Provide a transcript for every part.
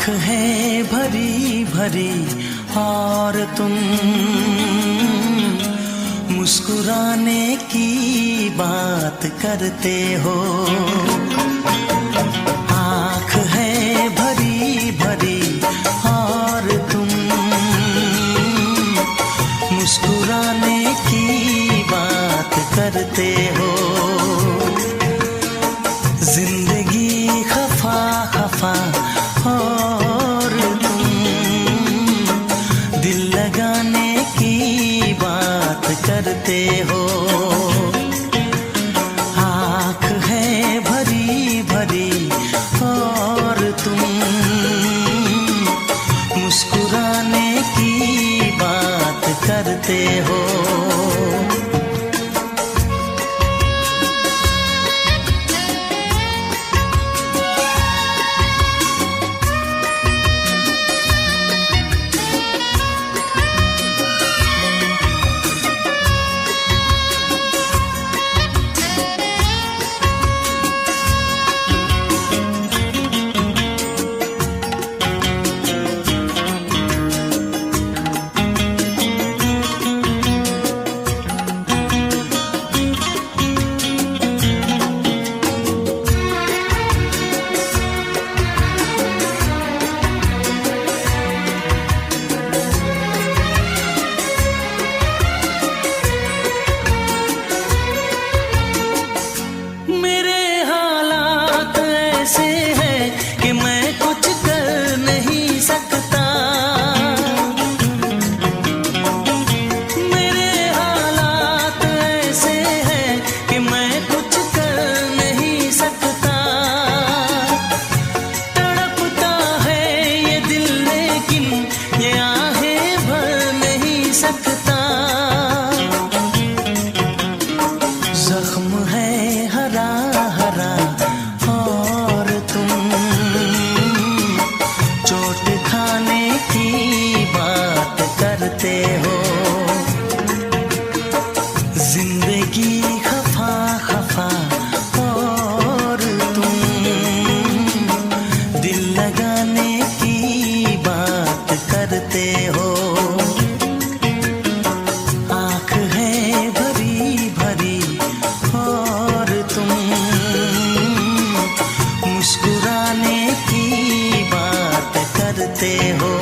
आँख है भरी भरी और तुम मुस्कुराने की बात करते हो। आँख है भरी भरी और तुम मुस्कुराने की बात करते हो। जिंदगी खफा खफा और तुम दिल लगाने की बात करते हो। आँख है भरी भरी और तुम मुस्कुराने की बात करते हो। जख्म है हरा हरा और तुम चोट खाने की बात करते हो। जिंदगी खफा खफा और तुम दिल लगाने की बात करते हो। आँख है भरी भरी और तुम मुस्कुराने की बात करते हो।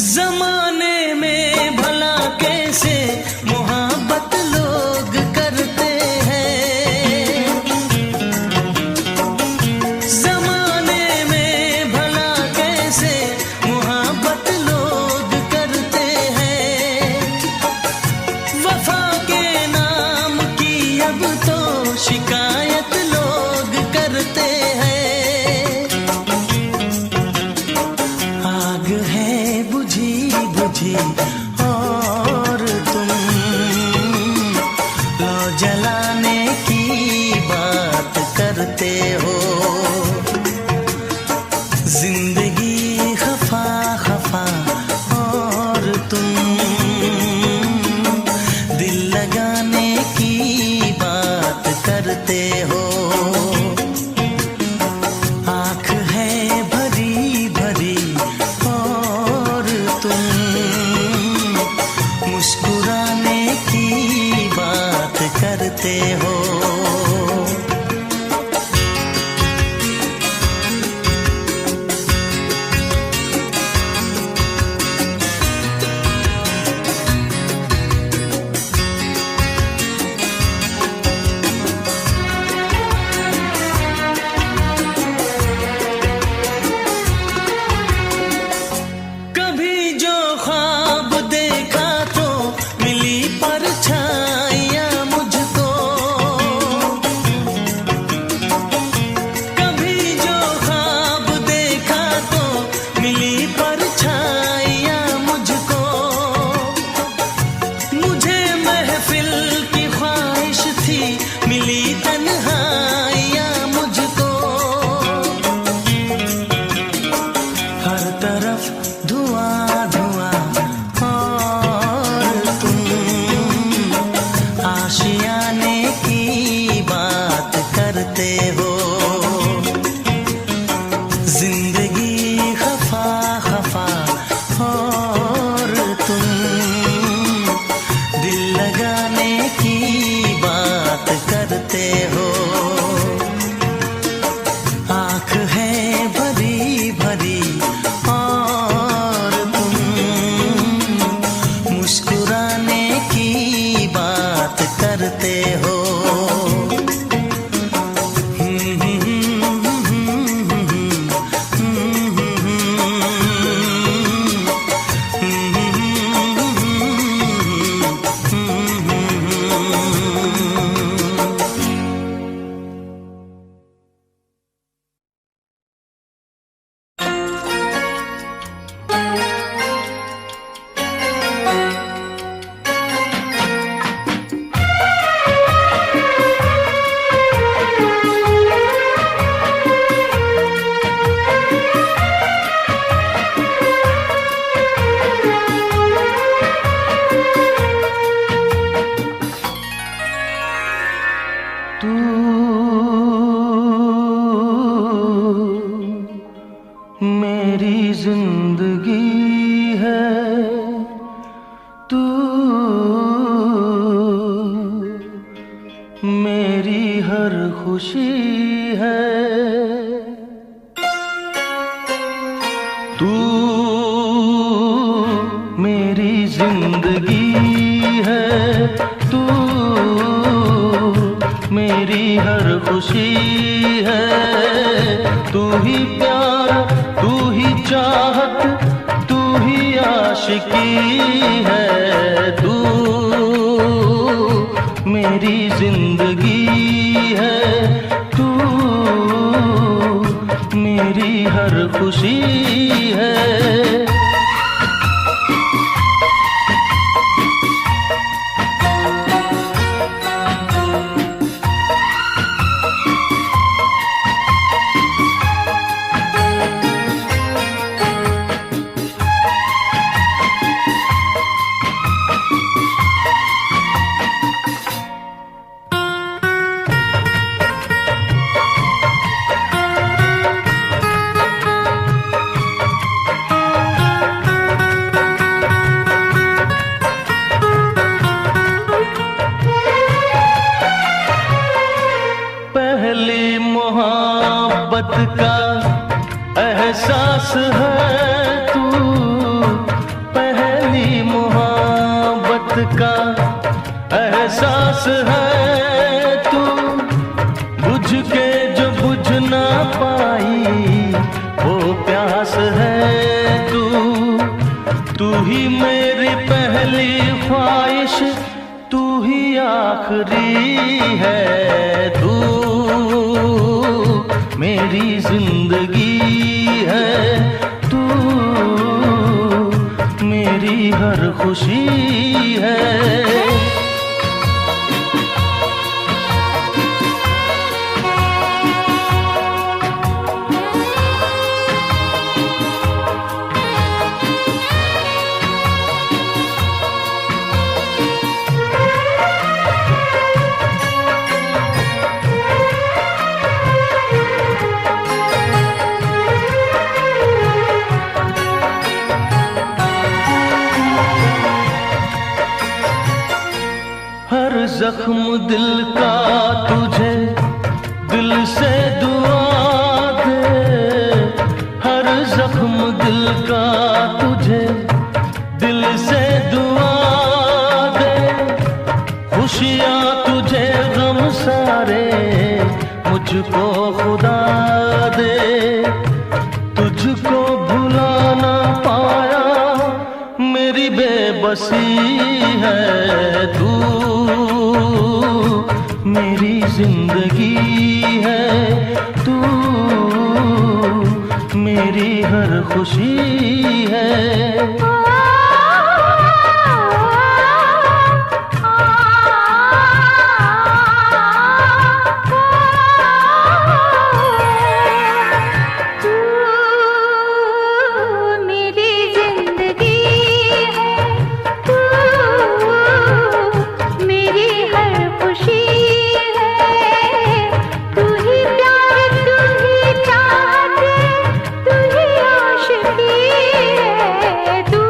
जमाने में भला कैसे मोहब्बत लोग करते हैं। जमाने में भला कैसे मोहब्बत लोग करते हैं। वफा के नाम की अब तो शिकायत लोग करते हैं। आग है बुझी बुझी और तुम लो जलाने की बात करते हो। जिंदगी खफा खफा और तुम दिल लगाने की बात करते हो। आँख है भरी भरी और तुम मुस्कुराने की बात करते हो। करते हो। आँख है भरी भरी और तुम मुस्कुराने की बात करते हो। मेरी जिंदगी है तू, मेरी हर खुशी है तू, मेरी जिंदगी है तू, मेरी हर खुशी है। तू ही प्यार, तू ही चाहत, तू ही आशिकी है। तू मेरी जिंदगी है तू, मेरी हर खुशी है। पहली मोहब्बत का एहसास है तू, पहली मोहब्बत का एहसास है तू। बुझ के जो बुझ ना पाई वो प्यास है तू। तू ही मेरी पहली ख्वाहिश, तू ही आखिरी है। तू मेरी जिंदगी है तू, मेरी हर खुशी है। हर जख्म दिल का तुझे दिल से दुआ दे, हर जख्म दिल का तुझे दिल से दुआ दे। खुशियाँ तुझे गम सारे मुझको खुदा दे। तुझको भुला ना पाया मेरी बेबसी है तू, मेरी जिंदगी है तू, मेरी हर खुशी है। तू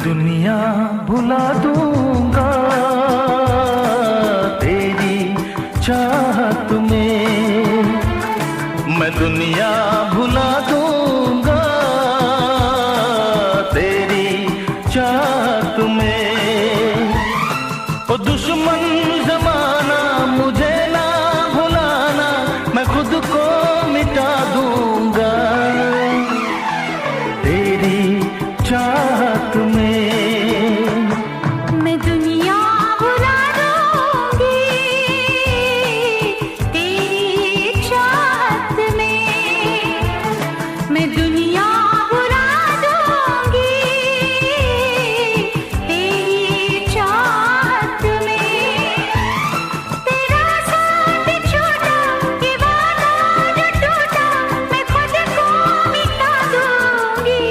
दुनिया भुला दूंगा तेरी चाहत में, मैं दुनिया भुला दूंगा तेरी चाहत में। ओ दुश्मन जमाना मुझे ना भुलाना, मैं खुद को मिटा दूंगा तेरी चाहत में। मैं दुनिया भुला दूंगी तेरी चाहत में, मैं दुनिया भुला दूंगी तेरी चाहत में। तेरा साथ छोड़ा, ये वादा जो टूटा, मैं खुद को मिटा दूंगी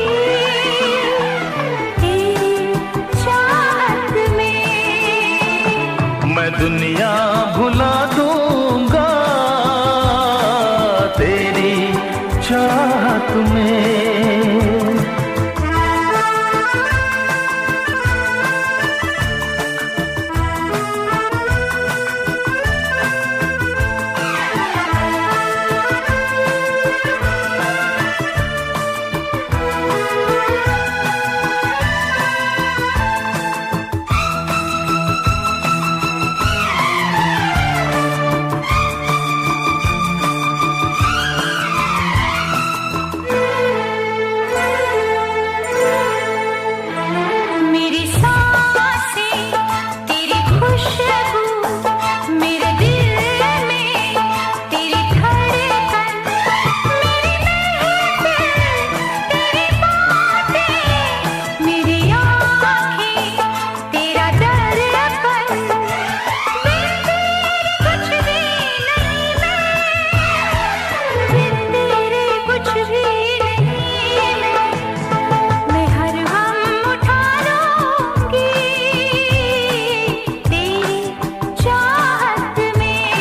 मैं दुनिया भुला दूंगा तेरी चाहत में। मेरी सांसें तेरी खुशबू, मेरे दिल में तेरी धड़कन, मेरी महफिल तेरी बातें, मेरी आँखें तेरा दर्पण। बिन तेरे कुछ भी नहीं मैं, बिन तेरे कुछ भी नहीं मैं हर गम उठा लूंगी तेरी चाहत में।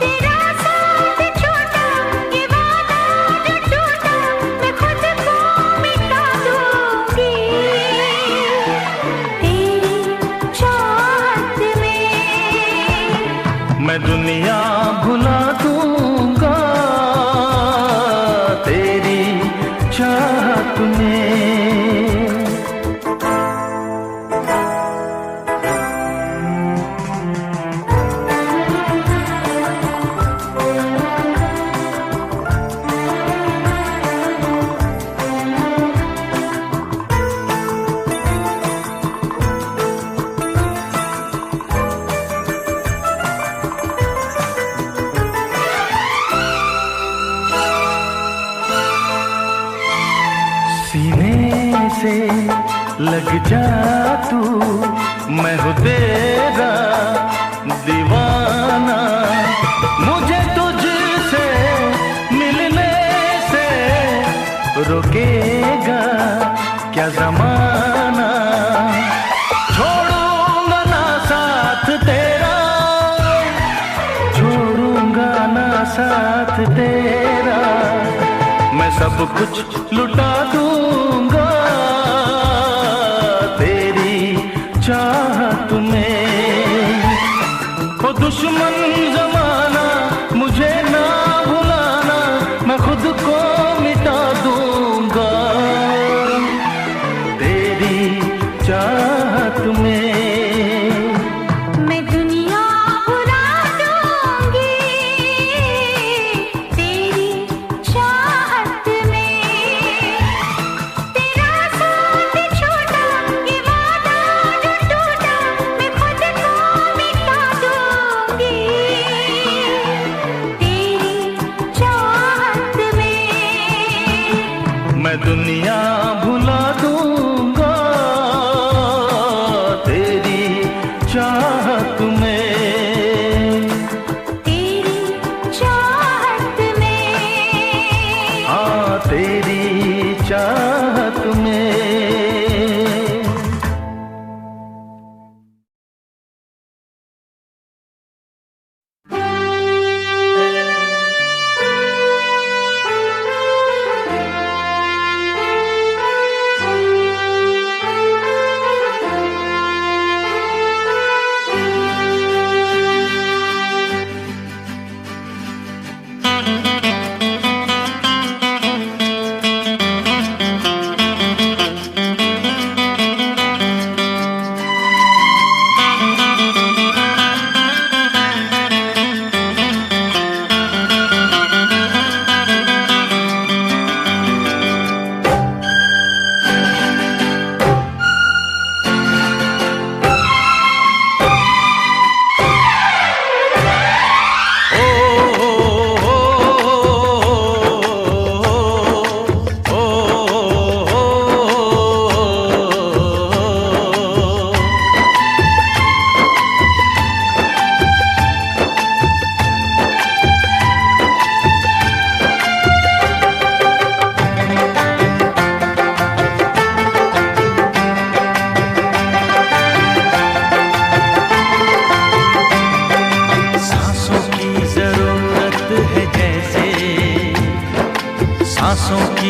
तेरा साथ छोटा, ये वादा जो टूटा, मैं खुद को मिटा दूंगी तेरी चाहत में। मैं दुनिया भुला दूंगा तेरी चाहत में। सीने से लग जा तू, मैं हूँ तेरा दीवाना। मुझे तुझसे मिलने से रोकेगा क्या जमाना। छोड़ूंगा ना साथ तेरा, छोड़ूंगा ना साथ तेरा, मैं सब कुछ लुटा दूंगा तेरी चाहत में। ओ दुश्मन जमाना मुझे ना भुलाना, मैं खुद को मिटा दूंगा तेरी चाहत में। मैं दुनिया भुला दूंगी तेरी चाहत में। तेरा साथ छोटा, ये वादा जो टूटा, मैं खुद को मिटा दूंगी तेरी चाहत में। मैं दुनिया भुला दूंगा तेरी चाहत में। तेरी चाहत में। हाँ तेरी चाहत में।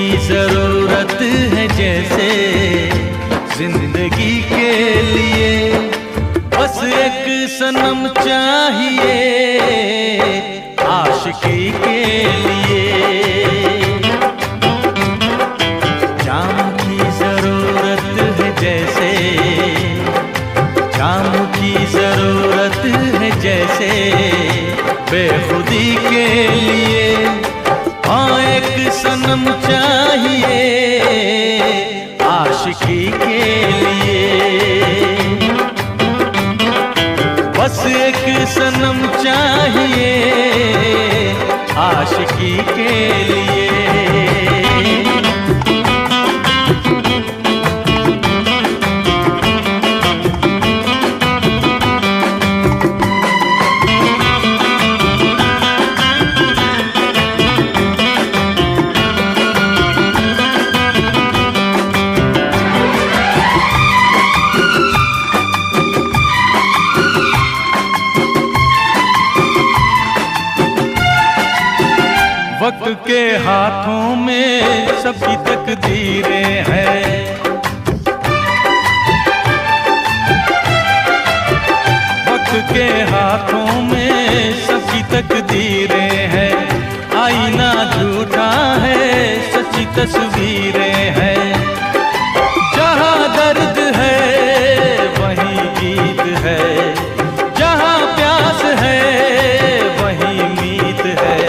की जरूरत है जैसे जिंदगी के लिए, बस एक सनम चाहिए आशिकी के लिए। जाम की जरूरत है जैसे, जाम की जरूरत है जैसे बेखुदी के लिए, हाँ एक सनम चाहिए आशिकी के लिए, बस एक सनम चाहिए आशिकी के लिए। वक्त के हाथों में सबकी तकदीरें हैं, वक्त के हाथों में सबकी तकदीरें हैं। आईना झूठा है, सच्ची तस्वीरें हैं। जहाँ दर्द है वहीं गीत है, जहाँ प्यास है वहीं मीत है।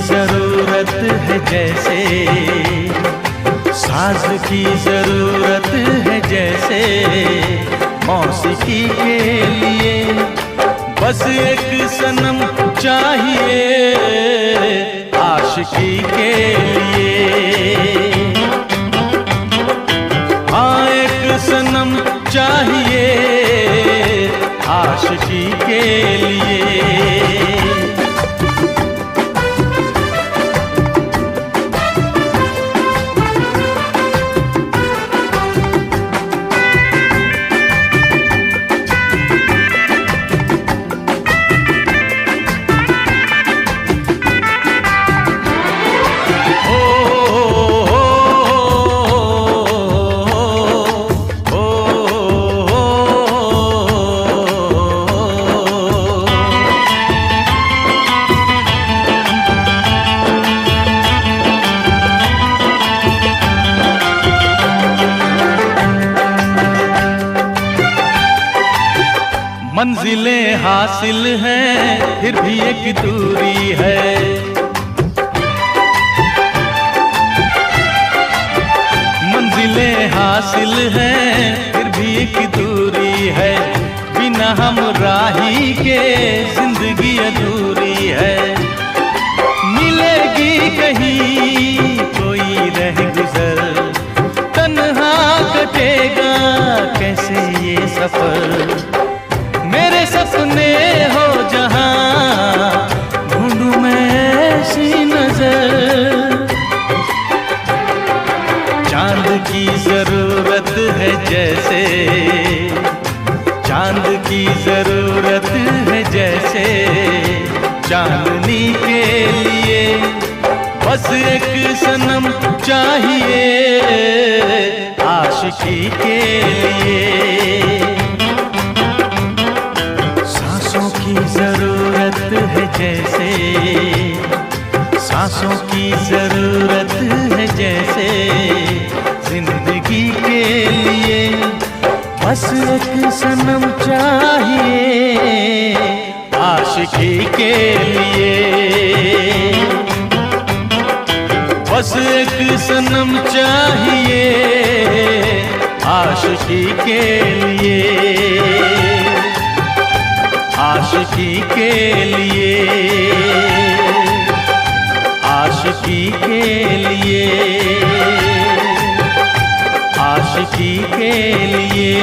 जरूरत है जैसे, साज की जरूरत है जैसे मौसीकी के लिए, बस एक सनम चाहिए आशिकी के लिए। हाँ एक सनम चाहिए आशिकी के लिए। मंजिलें हासिल हैं फिर भी एक दूरी है, मंजिलें हासिल हैं फिर भी एक दूरी है। बिना हम राही के जिंदगी अधूरी है। मिलेगी कहीं कोई रह गुजर, तन्हा कटेगा कैसे ये सफर। मेरे सपने हो जहां ढूंढूं मैं ऐसी नजर, चांद की जरूरत है जैसे, चांद की जरूरत है जैसे चांदनी के लिए, बस एक सनम चाहिए आशिकी के लिए। जरूरत है जैसे, सांसों की जरूरत है जैसे जिंदगी के लिए, बस एक सनम चाहिए आशिकी के लिए, बस एक सनम चाहिए आशिकी के लिए, आशिकी के लिए, आशिकी के लिए, आशिकी के लिए।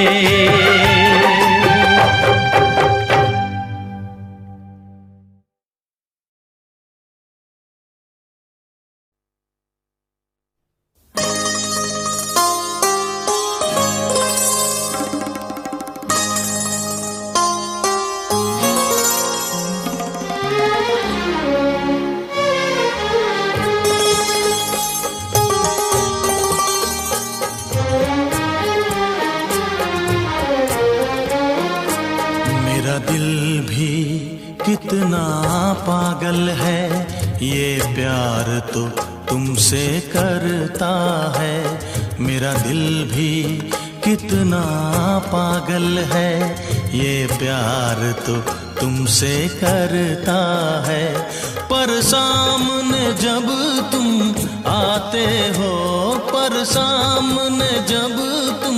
कितना पागल है ये प्यार तो तुमसे करता है। मेरा दिल भी कितना पागल है ये प्यार तो तुमसे करता है। पर सामने जब तुम आते हो, पर सामने जब तुम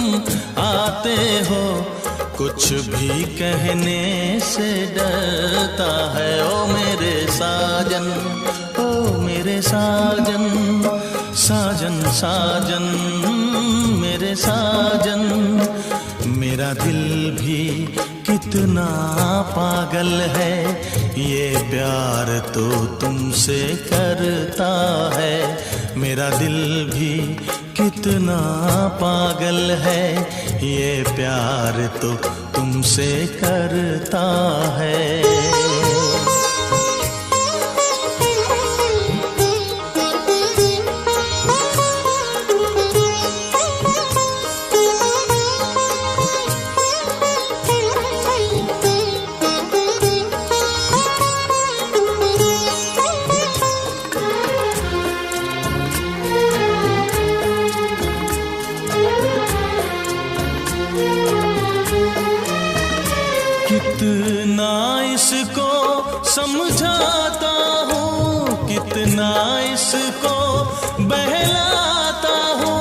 आते हो, कुछ भी कहने से डरता है। ओ मेरे साजन, ओ मेरे साजन, साजन साजन मेरे साजन। मेरा दिल भी कितना पागल है ये प्यार तो तुमसे करता है। मेरा दिल भी कितना पागल है ये प्यार तो तुमसे करता है। कितना इसको समझाता हूँ, कितना इसको बहलाता हूँ,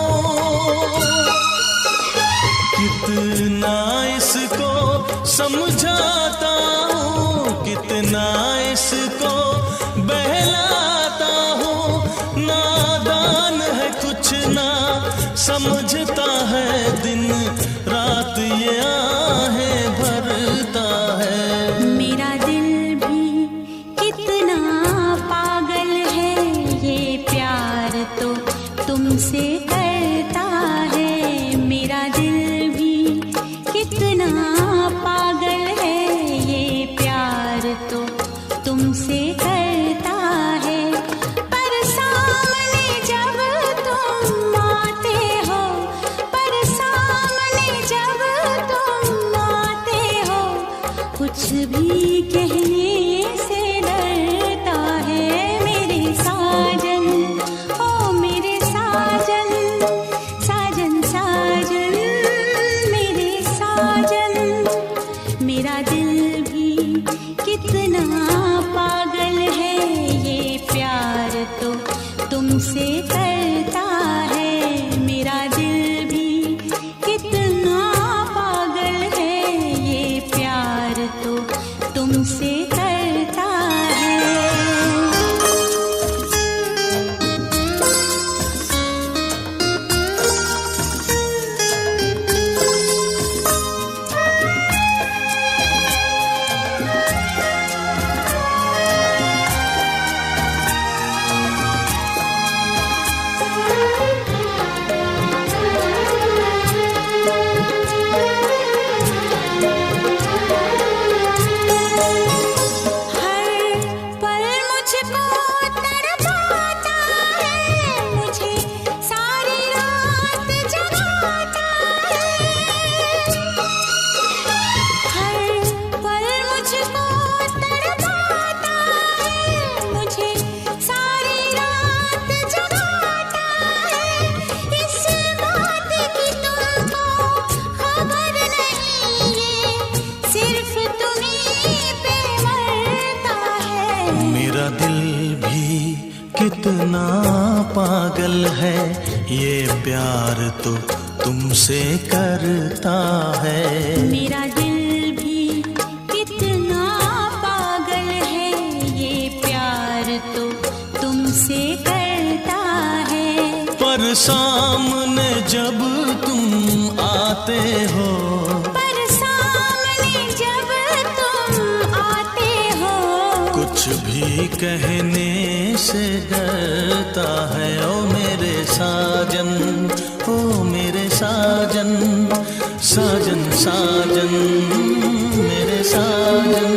कितना इसको समझाता हूँ, कितना इसको बहलाता हूँ। नादान है कुछ ना समझता है, दिन रात ये आहें भरता है। मेरा दिल भी कितना पागल है ये प्यार तो तुमसे करता है। मेरा दिल भी कितना पागल है ये प्यार तो तुमसे करता है। पर सामने जब तुम आते हो, पर सामने जब तुम आते हो, कुछ भी कहने से डरता है। मेरे साजन, ओ मेरे साजन, साजन साजन मेरे साजन। मेरा दिल भी कितना पागल है ये प्यार तो तुमसे करता है। मेरा दिल भी कितना पागल है ये प्यार तो तुमसे करता है। मेरा दिल भी कितना पागल है ये प्यार तो तुमसे करता है। मेरा दिल भी कितना पागल है ये प्यार तो तुमसे करता है। पर सामने जब तुम आते हो, पर सामने जब तुम आते हो, कुछ भी कहने से डरता है। ओ मेरे साजन, ओ मेरे साजन, साजन साजन मेरे साजन।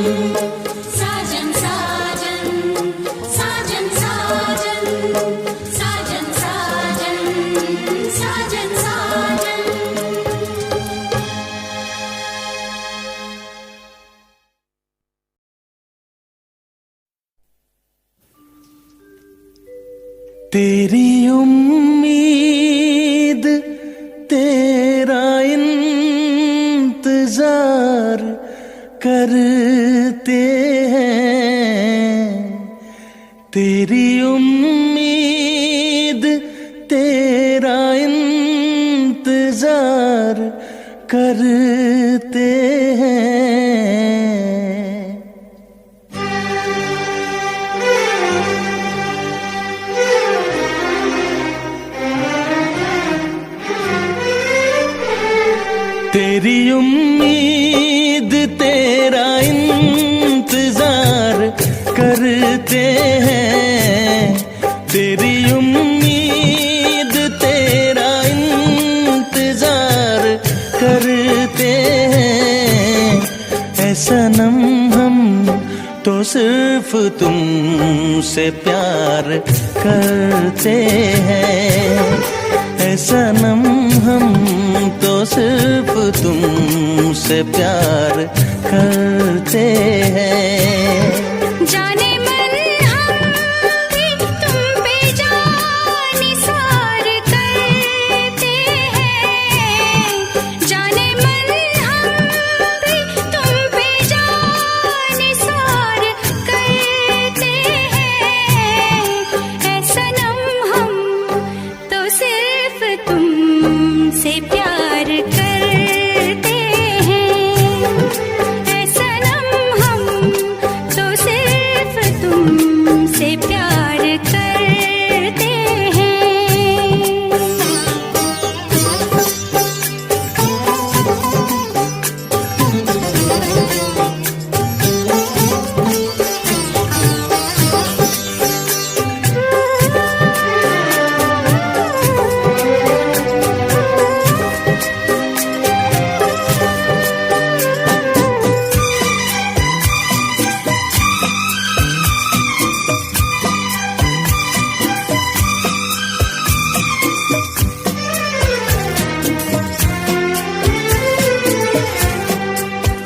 तेरी उम्मीद तेरा इंतजार करते हैं, तेरी उम्मीद तेरा इंतजार करते हैं। तेरी उम्मीद तेरा इंतजार करते हैं, तेरी उम्मीद तेरा इंतजार करते हैं। ऐ सनम हम तो सिर्फ तुमसे प्यार करते हैं, ऐ सनम हम तो सिर्फ तुमसे प्यार करते हैं। जाने मन हम भी तुम पे जान निसार करते हैं, जाने मन हम भी तुम पे जान निसार करते हैं। ऐ सनम हम तो सिर्फ तुमसे प्यार करते हैं, ऐ सनम हम तो सिर्फ तुमसे प्यार करते हैं।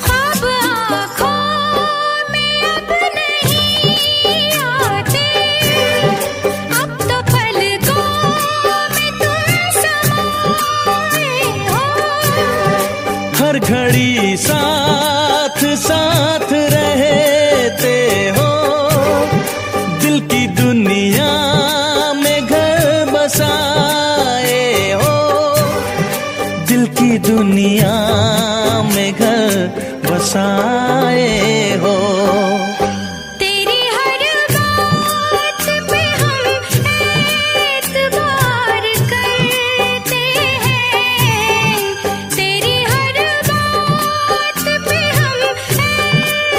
ख्वाब आँखों में अब नहीं आते, अब तो पलकों में तुम समाए हो। हर घड़ी साथ साथ रहते हो, दिल की दुनिया में घर बसाए हो, दिल की दुनिया में घर बसाए हो। तेरी हर बात पे हम एतबार करते हैं, तेरी हर बात पे हम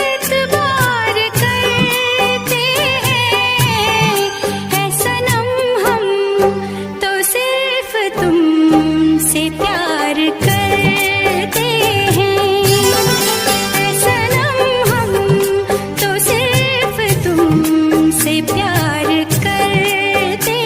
एतबार करते हैं। ऐ सनम हम तो सिर्फ तुमसे प्यार करते हैं, ऐ सनम हम तो सिर्फ तुमसे प्यार करते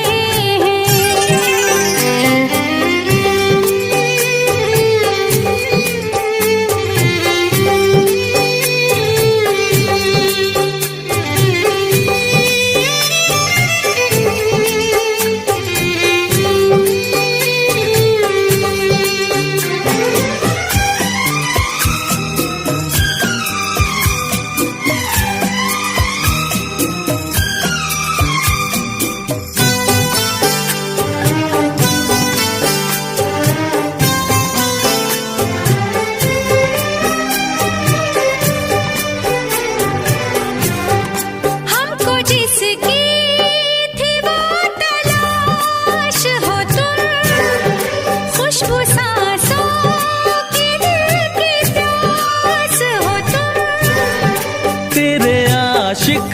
हमको जिसकी थी वो तलाश हो तुम, खुशबू सांसों की दिल की प्यास हो तुम। तेरे आशिक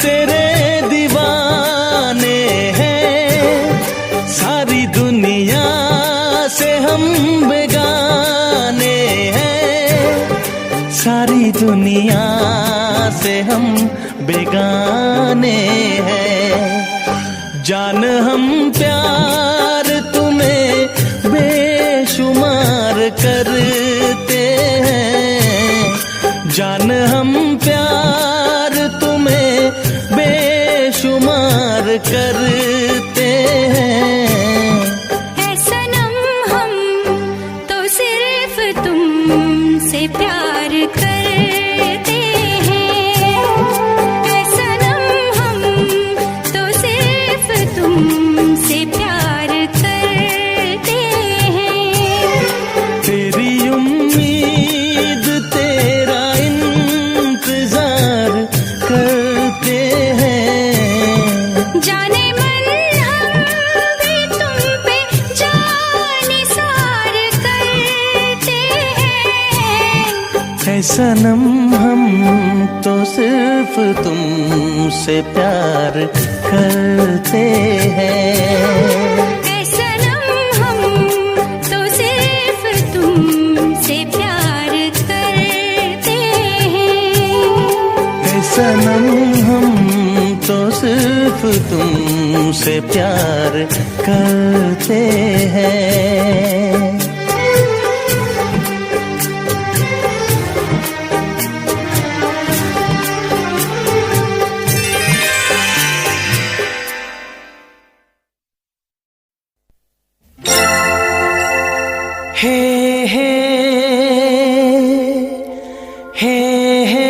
तेरे दीवाने हैं, सारी दुनिया से हम बेगाने हैं, सारी दुनिया से हम बेगाने हैं। जान हम प्यार तुम्हें बेशुमार करते हैं, जान हम प्यार तुम्हें बेशुमार करते से प्यार करते हैं। ऐ सनम हम तो सिर्फ तुमसे प्यार करते हैं। तेरी उम्मीद तेरा इंतजार करते हैं। जाने मन हम भी तुम पे जानिसार करते हैं। है सनम हम तो सिर्फ तुमसे प्यार करते हैं। ऐ सनम हम तो सिर्फ तुमसे प्यार करते हैं। है सनम हम तो सिर्फ तुमसे प्यार करते हैं। हे हे हे हे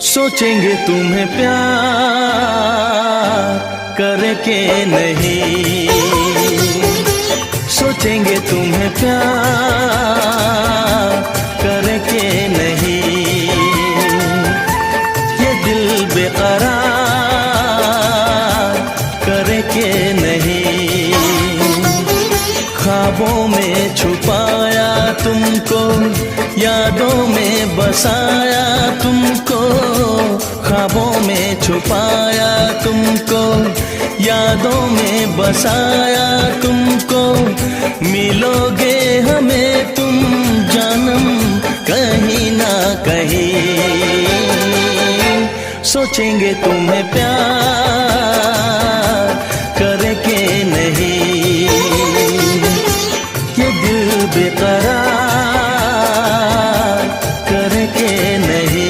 सोचेंगे तुम्हें प्यार करके नहीं, सोचेंगे तुम्हें प्यार करके नहीं। ये दिल बेकरार करके नहीं। ख्वाबों में छुपाया तुमको, यादों में बसाया तुमको। ख्वाबों में छुपाया तुमको, यादों में बसाया तुमको। मिलोगे हमें तुम जानम कहीं ना कहीं। सोचेंगे तुम्हें प्यार करके नहीं। ये दिल बेकरार करके नहीं।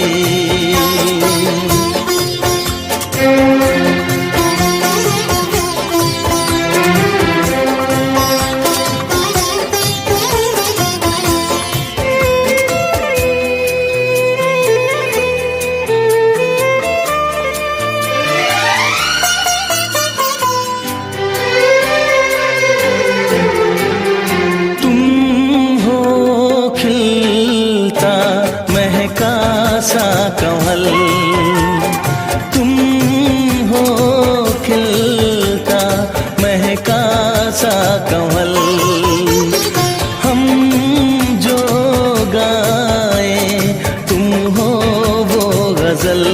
सा कमल तुम हो, खिलता महका सा कमल। हम जो गाए तुम हो वो गजल।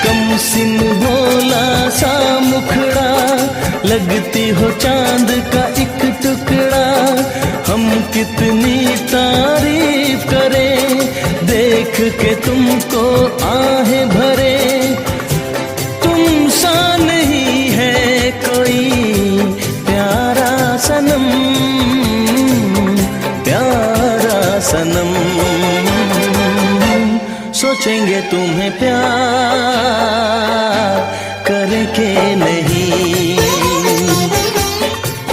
कम सिन भोला सा मुखड़ा, लगती हो चांद का एक टुकड़ा। हम कितनी तारीफ करें देख के तुमको आहें भरे। तुम सा नहीं है कोई प्यारा सनम, प्यारा सनम। सोचेंगे तुम्हें प्यार करके नहीं।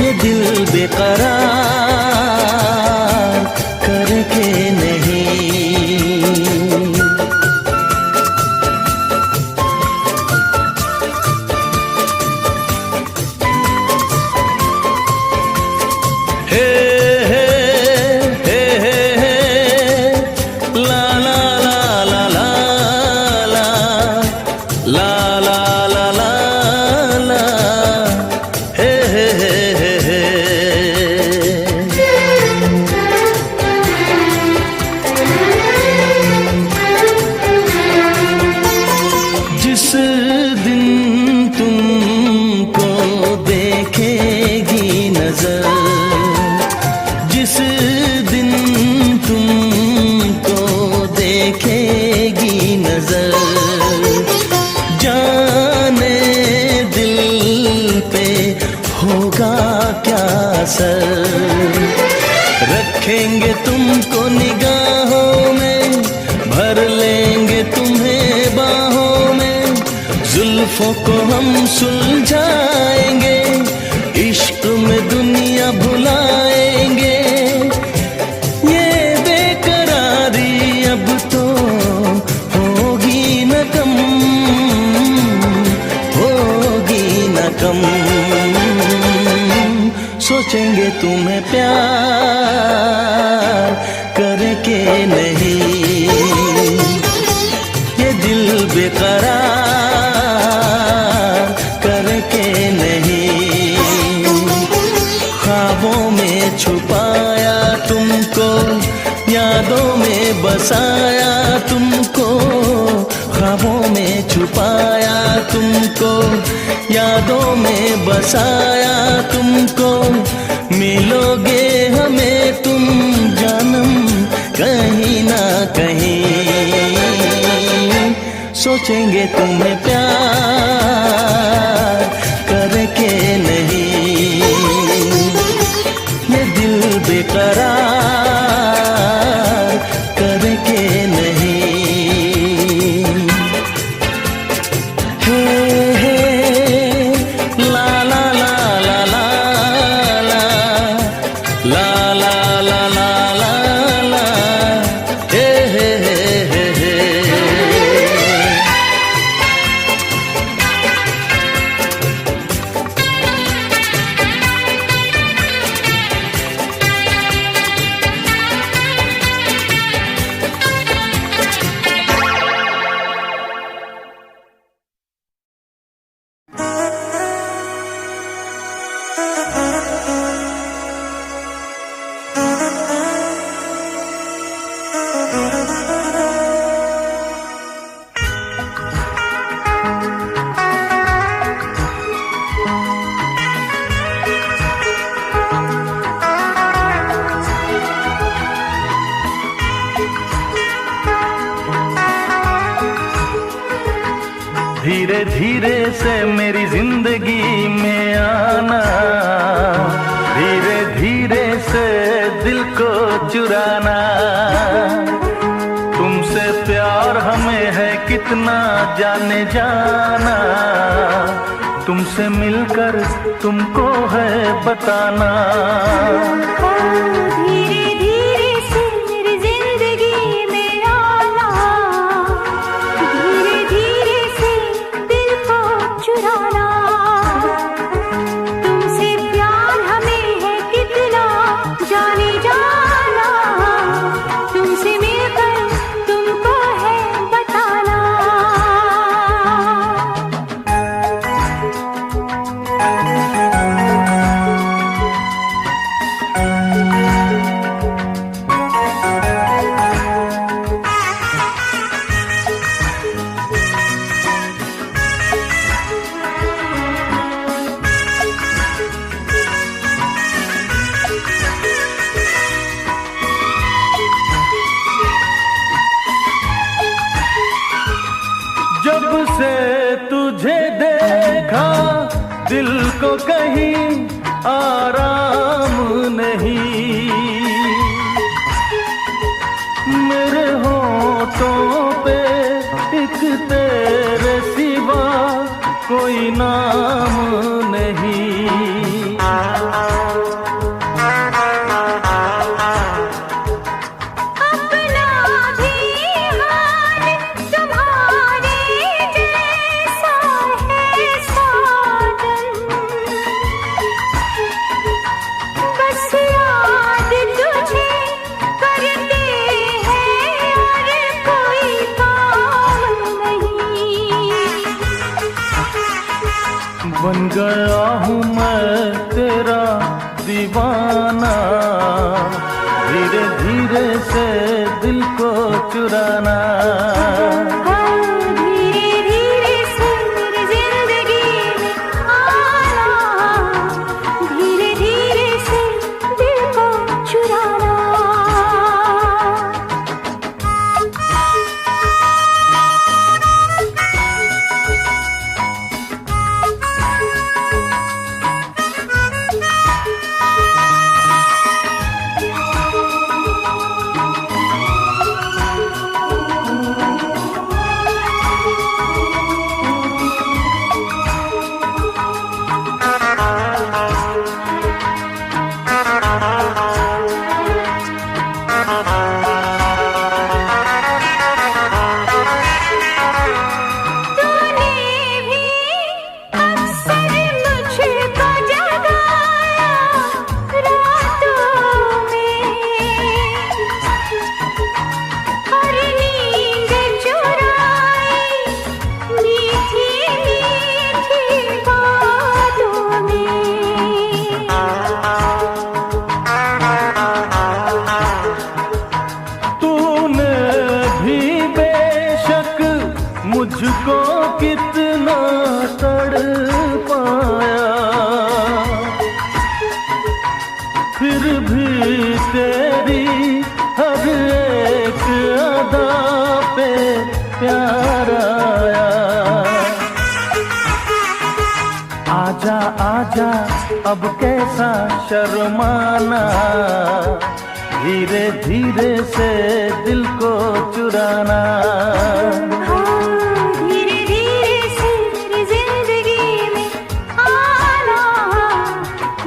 ये दिल बेकरार करके नहीं। असर। रखेंगे तुमको निगाहों में, भर लेंगे तुम्हें बाहों में, जुल्फों को हम सुलझाएंगे, इश्क में दुनिया भुलाएंगे। ये बेकरारी अब तो होगी न कम, होगी न कम। सोचेंगे तुम्हें प्यार करके नहीं, ये दिल बेकरार करके नहीं। ख्वाबों में छुपाया तुमको, यादों में बसाया तुमको, ख्वाबों में छुपाया तुमको, यादों में बसाया तुमको। मिलोगे हमें तुम जानम कहीं ना कहीं, सोचेंगे तुम्हें प्यार करके नहीं, ये दिल बेकरार करके नहीं। धीरे धीरे से मेरी जिंदगी में आना, धीरे धीरे से दिल को चुराना। तुमसे प्यार हमें है कितना जाने जाना, तुमसे मिलकर तुमको है बताना। धीरे धीरे से मेरी जिंदगी में आना, धीरे धीरे से दिल को चुराना। तुमसे प्यार हमें है कितना जाने जाना, तुमसे मिलकर तुमको है बताना। जब से तुझे देखा दिल को कहीं आराम नहीं, मेरे होठों पे एक तेरे सिवा कोई नाम नहीं। बन गया हूँ मैं तेरा दीवाना, धीरे धीरे से दिल को चुराना। धीरे धीरे से मेरी जिंदगी में आना, धीरे धीरे से दिल को चुराना। आजा आजा अब कैसा शर्माना, धीरे धीरे से दिल को चुराना। धीरे धीरे से मेरी जिंदगी में आना,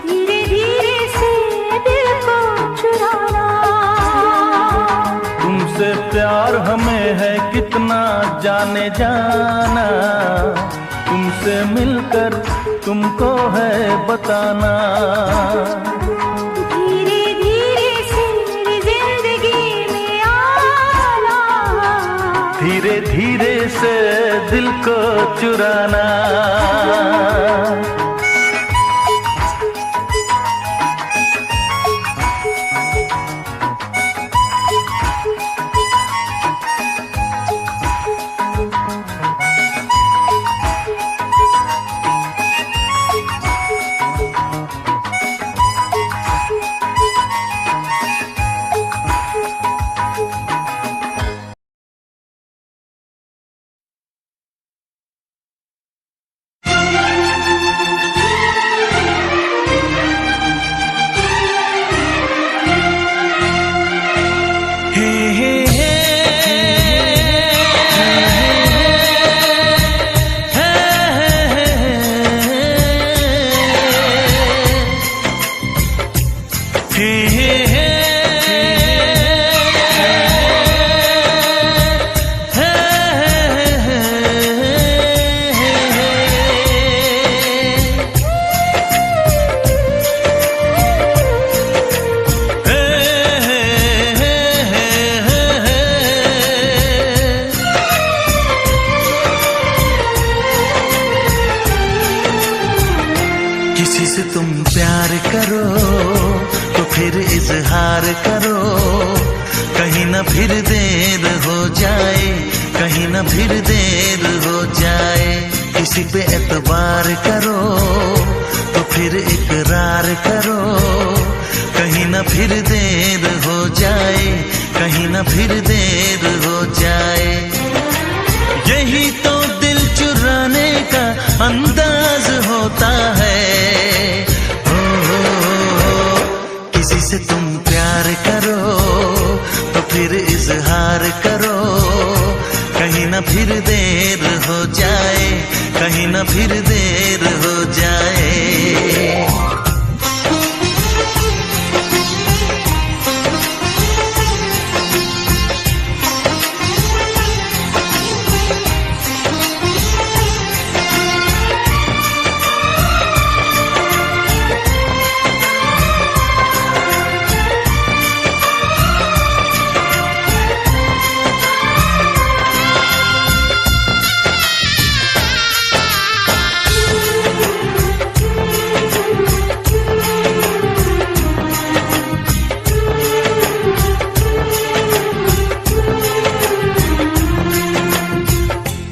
धीरे धीरे से दिल को चुराना। तुमसे प्यार हमें है कितना जाने जाना, तुमसे मिलकर तुमको है बताना। धीरे धीरे से मेरी जिंदगी में आना, धीरे धीरे से दिल को चुराना। किसी से तुम प्यार करो तो फिर इजहार करो, कहीं ना फिर देर हो जाए, कहीं ना फिर देर हो जाए। किसी पे एतबार करो तो फिर इकरार करो, कहीं ना फिर देर हो जाए, कहीं ना फिर देर हो जाए। यही तो दिल चुराने का अंदाज होता है। किसी से तुम प्यार करो तो फिर इजहार करो, कहीं ना फिर देर हो जाए, कहीं ना फिर देर हो जाए।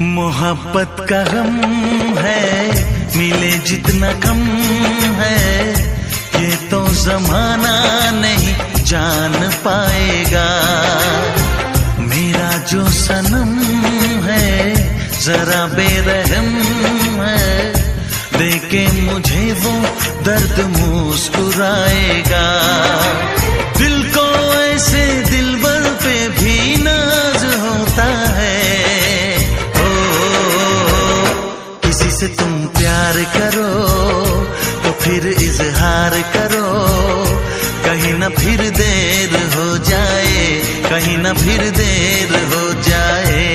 मोहब्बत का गम है मिले जितना कम है, ये तो जमाना नहीं जान पाएगा। मेरा जो सनम है जरा बेरहम है, देखे मुझे वो दर्द मुस्कुराएगा। दिल को ऐसे दिलबर पे भी नाज होता है। किसी से तुम प्यार करो तो फिर इजहार करो, कहीं ना फिर देर हो जाए, कहीं ना फिर देर हो जाए।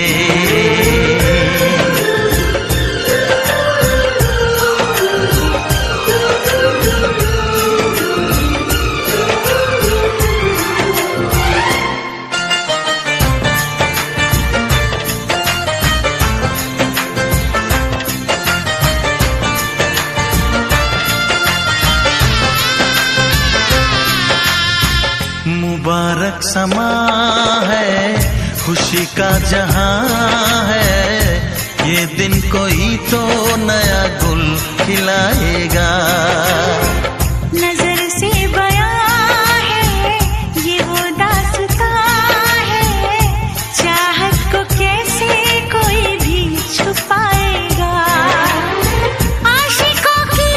मुबारक समा है, खुशी का जहां है, ये दिन कोई तो नया गुल खिलाएगा। नजर से बयां है ये वो दास्तां है, चाहत को कैसे कोई भी छुपाएगा। आशिकों की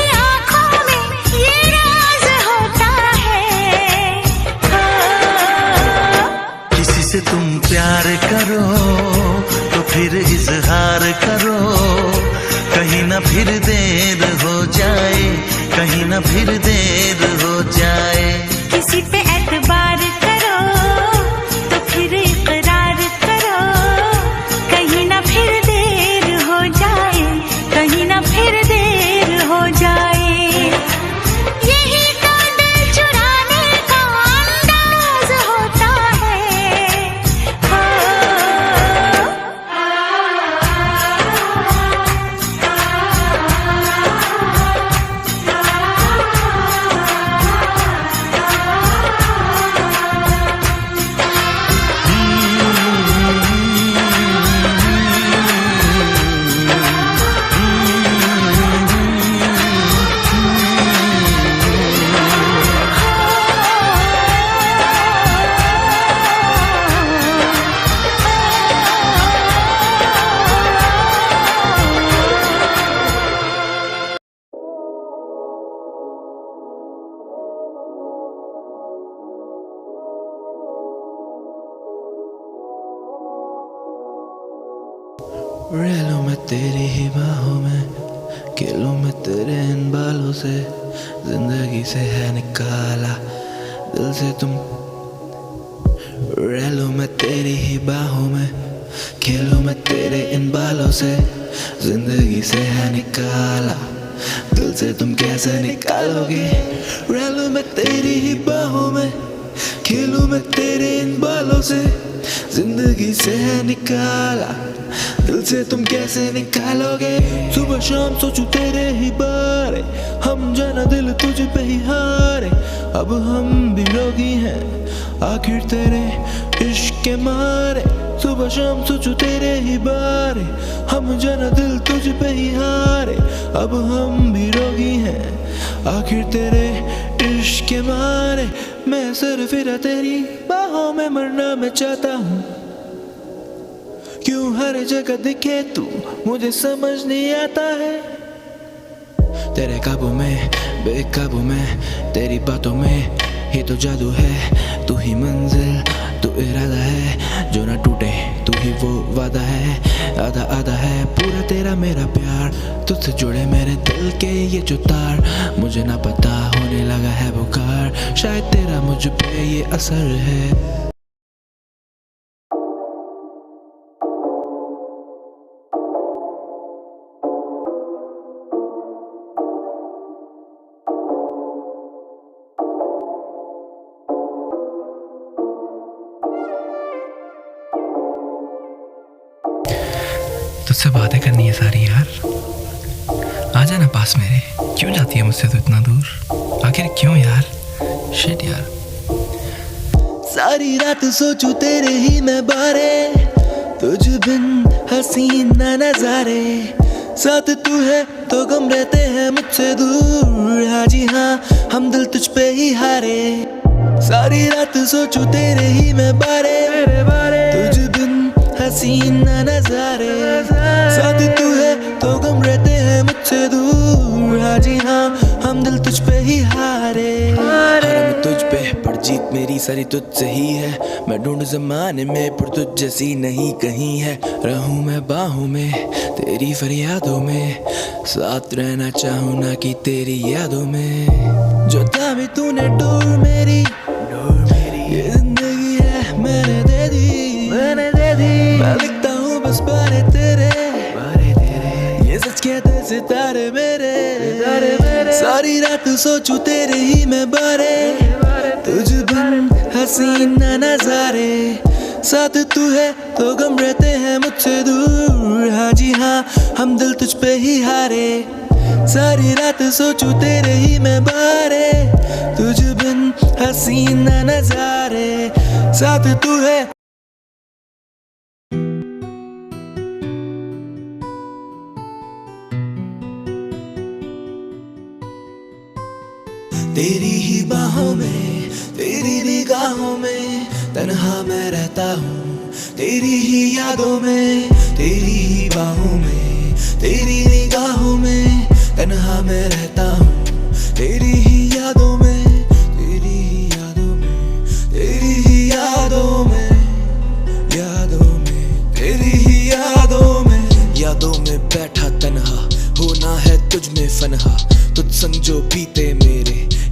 न फिर देर हो जाए। किसी पे एतबार करो तो फिर इकरार करो, कहीं ना फिर देर हो जाए, कहीं ना फिर देर हो जाए। यही तो दिल चुराने का अंदाज होता है। हो रेलों में तेरी ही बाहों में, खेलों में तेरे इन बालों से, जिंदगी से है निकाला दिल से तुम। रेलों में तेरी ही बाहों में, खेलों में तेरे इन बालों से, जिंदगी से है निकाला दिल से तुम कैसे निकालोगे। रेलों में तेरी ही बाहों में, खेलों में तेरे इन बालों से, जिंदगी से है निकाला दिल से तुम कैसे निकालोगे। सुबह शाम सोचूं तेरे ही बारे, हम जाना दिल तुझ पे ही हारे। अब हम भी रोगी हैं आखिर तेरे इश्क के मारे। सुबह शाम सोचूं तेरे ही बारे, हम जाना दिल तुझ पे ही हारे। अब हम भी रोगी हैं आखिर तेरे इश्क के मारे। मैं सर फिरा तेरी बाहों में, मरना मैं चाहता हूँ। क्यों हर जगह दिखे तू, मुझे समझ नहीं आता है। तेरे काबू में बेकाबू में, तेरी बातों में ही तो जादू है। तू ही मंजिल तू इरादा है, जो ना टूटे तू ही वो वादा है। आधा आधा है पूरा तेरा मेरा प्यार, तुझसे जुड़े मेरे दिल के ये जो तार। मुझे ना पता होने लगा है बुखार, शायद तेरा मुझ पे ये असर है। तुझसे बातें करनी है सारी यार, आ जाना पास मेरे। क्यों जाती है मुझसे तू इतना दूर, आखिर क्यों यार? शिट यार। सारी रात सोचूं तेरे ही मैं बारे, तुझ बिन हसीन ना नजारे। साथ तू है तो गम रहते हैं मुझसे दूर। हाँ जी हाँ हम दिल तुझ पे ही हारे। सारी रात सोचूं तेरे ही मैं बारे, तुझ बिन हसीन ना नजारे। साथ तू है तो गम रहते हैं मुझसे दूर। हाँ जी हाँ हम दिल तुझ पे ही हारे। हरम तुझ पे पर जीत मेरी सारी तुझसे ही है। मैं ढूंढ जमाने में पर तुझ जैसी नहीं कहीं है। रहूं मैं बाहों में तेरी फरियादों में, साथ रहना चाहूं ना कि तेरी यादों में। जो थामी तूने डोर मेरी, ये जिंदगी है मैंने दे दी। मैं लिखता हूँ बस बारे तेरे, ये सच कहते सितारे मेरे। सारी रात सोचूं तेरे ही मैं बारे, तुझ बिन हसीन ना नजारे। साथ तू है तो गम रहते हैं मुझसे दूर। हाँ जी हाँ हम दिल तुझ पे ही हारे। सारी रात सोचूं तेरे ही मैं बारे, तुझ बिन हसीन ना नजारे। साथ तू है। तेरी ही बाहों में, तेरी निगाहों में तन्हा मैं रहता हूँ। तेरी ही यादों में, तेरी ही बाहों में, तेरी निगाहों में तन्हा मैं रहता हूँ। तेरी ही यादों में, तेरी ही यादों में, तेरी ही यादों में, यादों में, तेरी ही यादों में। यादों में बैठा तन्हा, होना है तुझ में फनहा। तुझ संग जो बीते में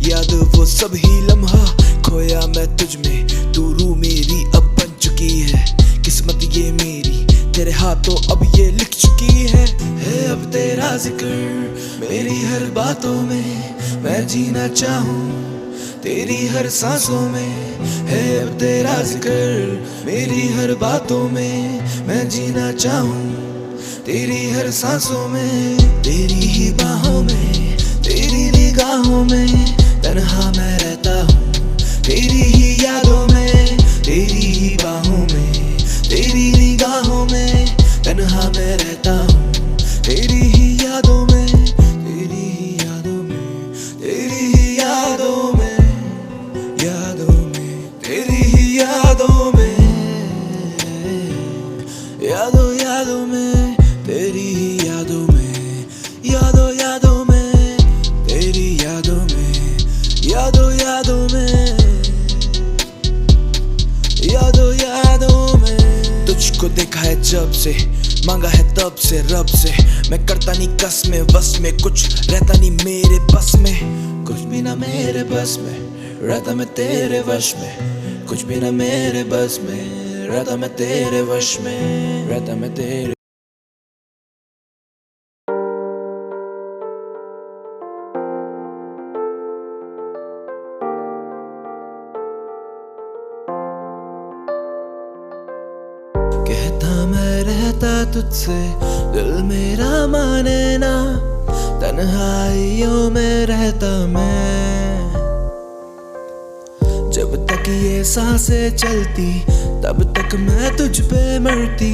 याद वो सब ही लम्हा खोया मैं तुझ में, तू रूह मेरी अब बन चुकी है। किस्मत ये मेरी तेरे हाथों अब ये लिख चुकी है अब तेरा जिक्र मेरी हर बातों में, मैं जीना चाहूँ तेरी हर सांसों में। है अब तेरा जिक्र मेरी हर बातों में, मैं जीना चाहूँ तेरी हर सांसों में। तेरी ही बाहों में, तेरी निगाहों में तन्हा मैं रहता हूँ, तेरी ही यादों में, तेरी ही बाहों में, तेरी निगाहों में तन्हा मैं रहता हूँ, तेरी ही यादों में, तेरी ही यादों में, तेरी ही यादों में, यादों में, तेरी ही यादों में, यादों यादों में, तेरी ही यादों में, यादों यादों में, तेरी यादों में, यादों यादों में, यादों यादों में। तुझको देखा है जब से, मांगा है तब से रब से, मैं करता नहीं कस में बस में, कुछ रहता नहीं मेरे बस में, कुछ भी ना मेरे बस में, रहता मैं तेरे वश में, कुछ भी ना मेरे बस में, रहता मैं तेरे वश में, रहता मैं तेरे। कहता मैं रहता तुझसे, दिल मेरा माने ना, तन्हाइयों में रहता मैं। जब तक ये सांसें चलती तब तक मैं तुझ पे मरती,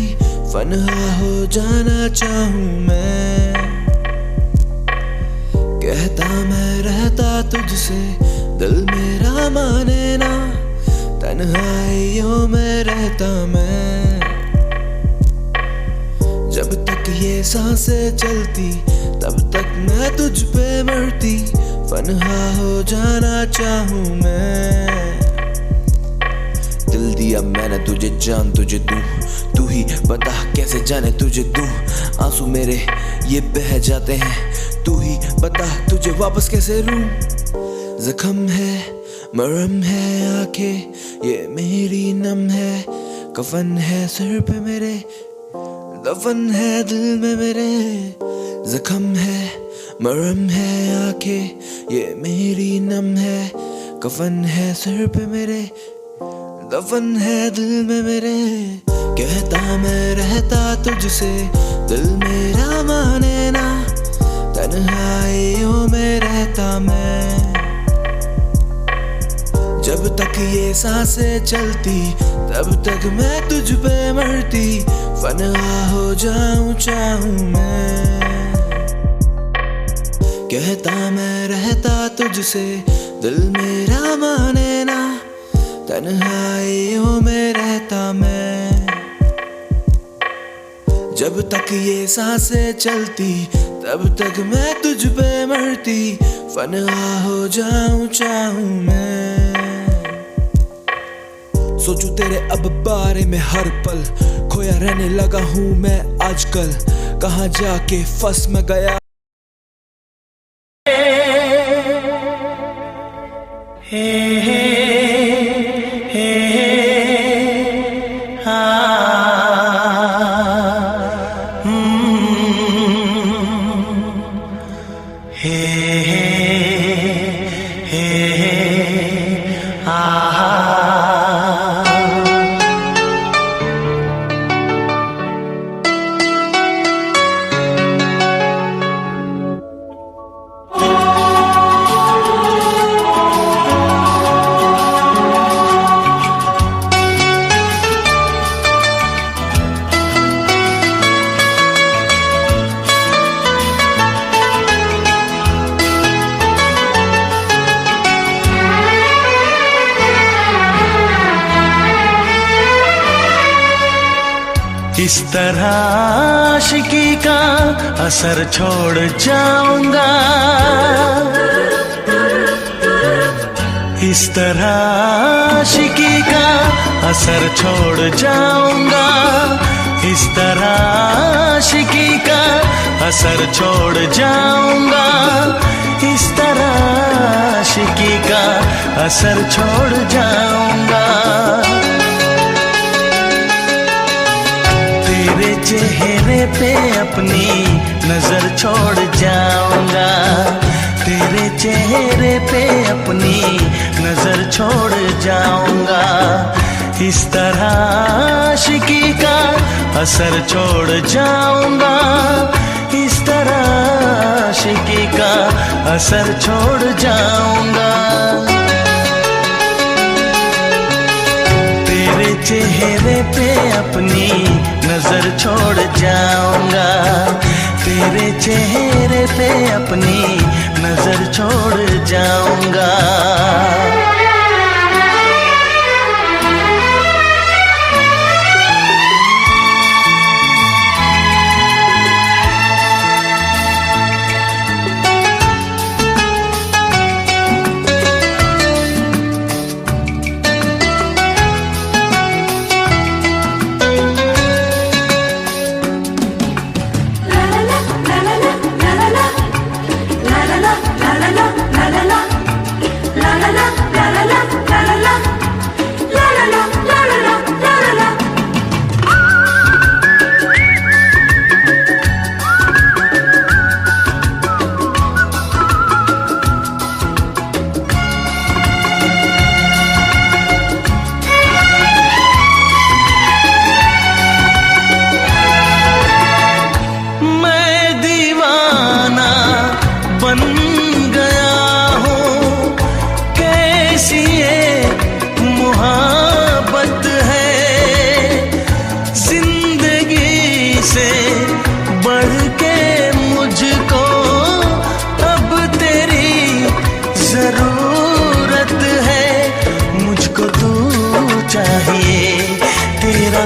फना हो जाना चाहूँ मैं। कहता मैं रहता तुझसे, दिल मेरा माने ना, तन्हाइयों में रहता मैं। जब तक ये सांसें चलती तब तक मैं तुझ पे मरती, फना हो जाना चाहूँ मैं। दिल दिया मैंने तुझे, जान तुझे दूं, तू ही बता कैसे जाने तुझे दूं। आंसू मेरे ये बह जाते हैं, तू ही बता तुझे वापस कैसे लूं। जख्म है मरहम है आंखें ये मेरी नम है, कफन है सिर पे मेरे, दफन है दिल में मेरे। जख्म है मरहम है आंखें ये मेरी नम है, कफन है सिर पे मेरे, दफन है दिल में मेरे। कहता मैं रहता तुझसे, दिल मेरा माने ना, तन्हाइयों में रहता मैं। जब तक ये सांसें चलती तब तक मैं तुझ पे मरती, फना हो जाऊं चाहूं मैं। कहता मैं रहता तुझसे, दिल मेरा माने ना, तन्हाइयों में रहता मैं। जब तक ये सांसें चलती तब तक मैं तुझ पे मरती, फना हो जाऊं चाहूं मैं। सोचूं तेरे अब बारे में हर पल, खोया रहने लगा हूँ मैं आजकल, कहाँ जाके फंस मैं गया। इस तरह आशिकी का असर छोड़ जाऊंगा, इस तरह आशिकी का असर छोड़ जाऊंगा, इस तरह आशिकी का असर छोड़ जाऊंगा, इस तरह आशिकी असर छोड़ जाऊंगा। तेरे चेहरे पे अपनी नजर छोड़ जाऊंगा। तेरे चेहरे पे अपनी नजर छोड़ जाऊंगा। इस तरह आशिकी का असर छोड़ जाऊंगा। इस तरह आशिकी का असर छोड़ जाऊंगा। तेरे चेहरे पे अपनी नजर छोड़ जाऊंगा। तेरे चेहरे पे अपनी नजर छोड़ जाऊंगा।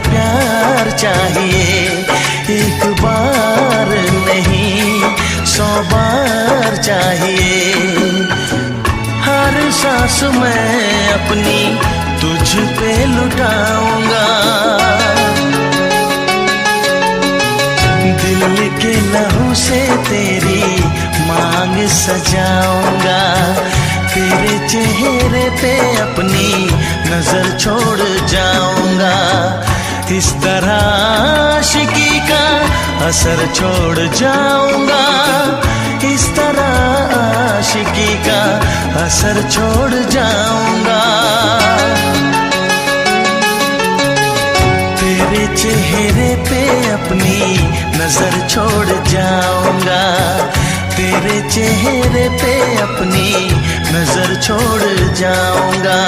प्यार चाहिए, एक बार नहीं 100 बार चाहिए। हर सांस मैं अपनी तुझ पे लुटाऊंगा। दिल के लहू से तेरी मांग सजाऊंगा। तेरे चेहरे पे अपनी नजर छोड़ जाऊंगा। इस तरह आशिकी का असर छोड़ जाऊंगा। इस तरह आशिकी का असर छोड़ जाऊंगा। तेरे चेहरे पे अपनी नजर छोड़ जाऊंगा। तेरे चेहरे पे अपनी नजर छोड़ जाऊंगा।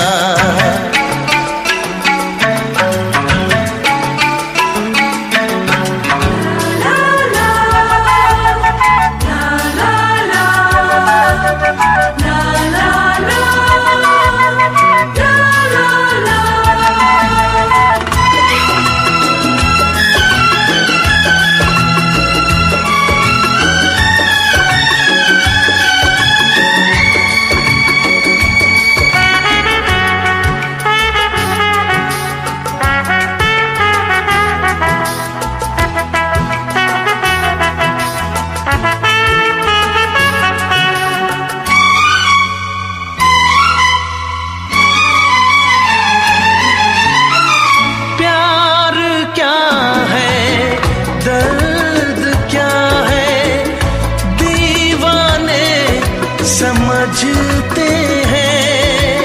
समझते हैं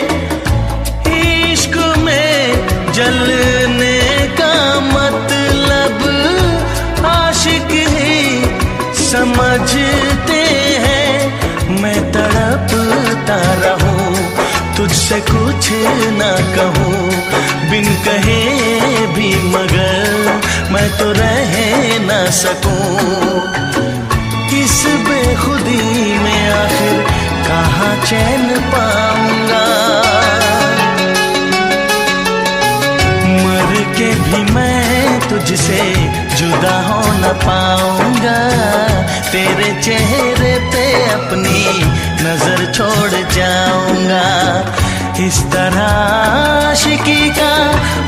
इश्क में जलने का मतलब आशिक ही समझते हैं। मैं तड़पता रहूं तुझसे कुछ ना कहूं, बिन कहे भी मगर मैं तो रह ना सकूं। इस बेखुदी में आखिर कहाँ चैन पाऊंगा। मर के भी मैं तुझसे जुदा हो न पाऊंगा। तेरे चेहरे पे अपनी नजर छोड़ जाऊंगा। इस तरह आशिकी का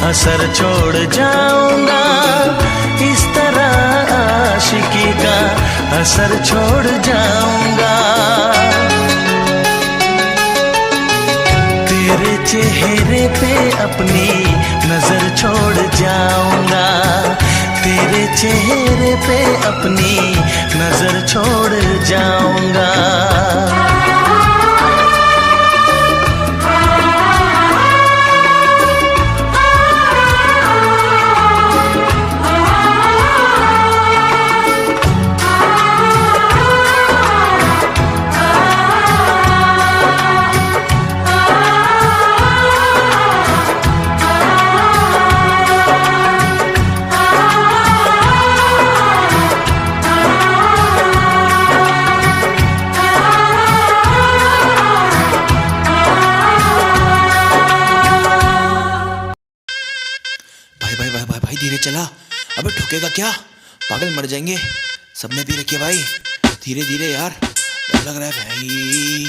असर छोड़ जाऊंगा। इस तरह आशिकी का असर छोड़ जाऊंगा। चेहरे पे अपनी नजर छोड़ जाऊंगा, तेरे चेहरे पे अपनी नजर छोड़ जाऊंगा। भाई धीरे चला, अबे ठुकेगा क्या, पागल मर जाएंगे। सबने भी रखिए भाई, धीरे धीरे यार, डर लग रहा है भाई।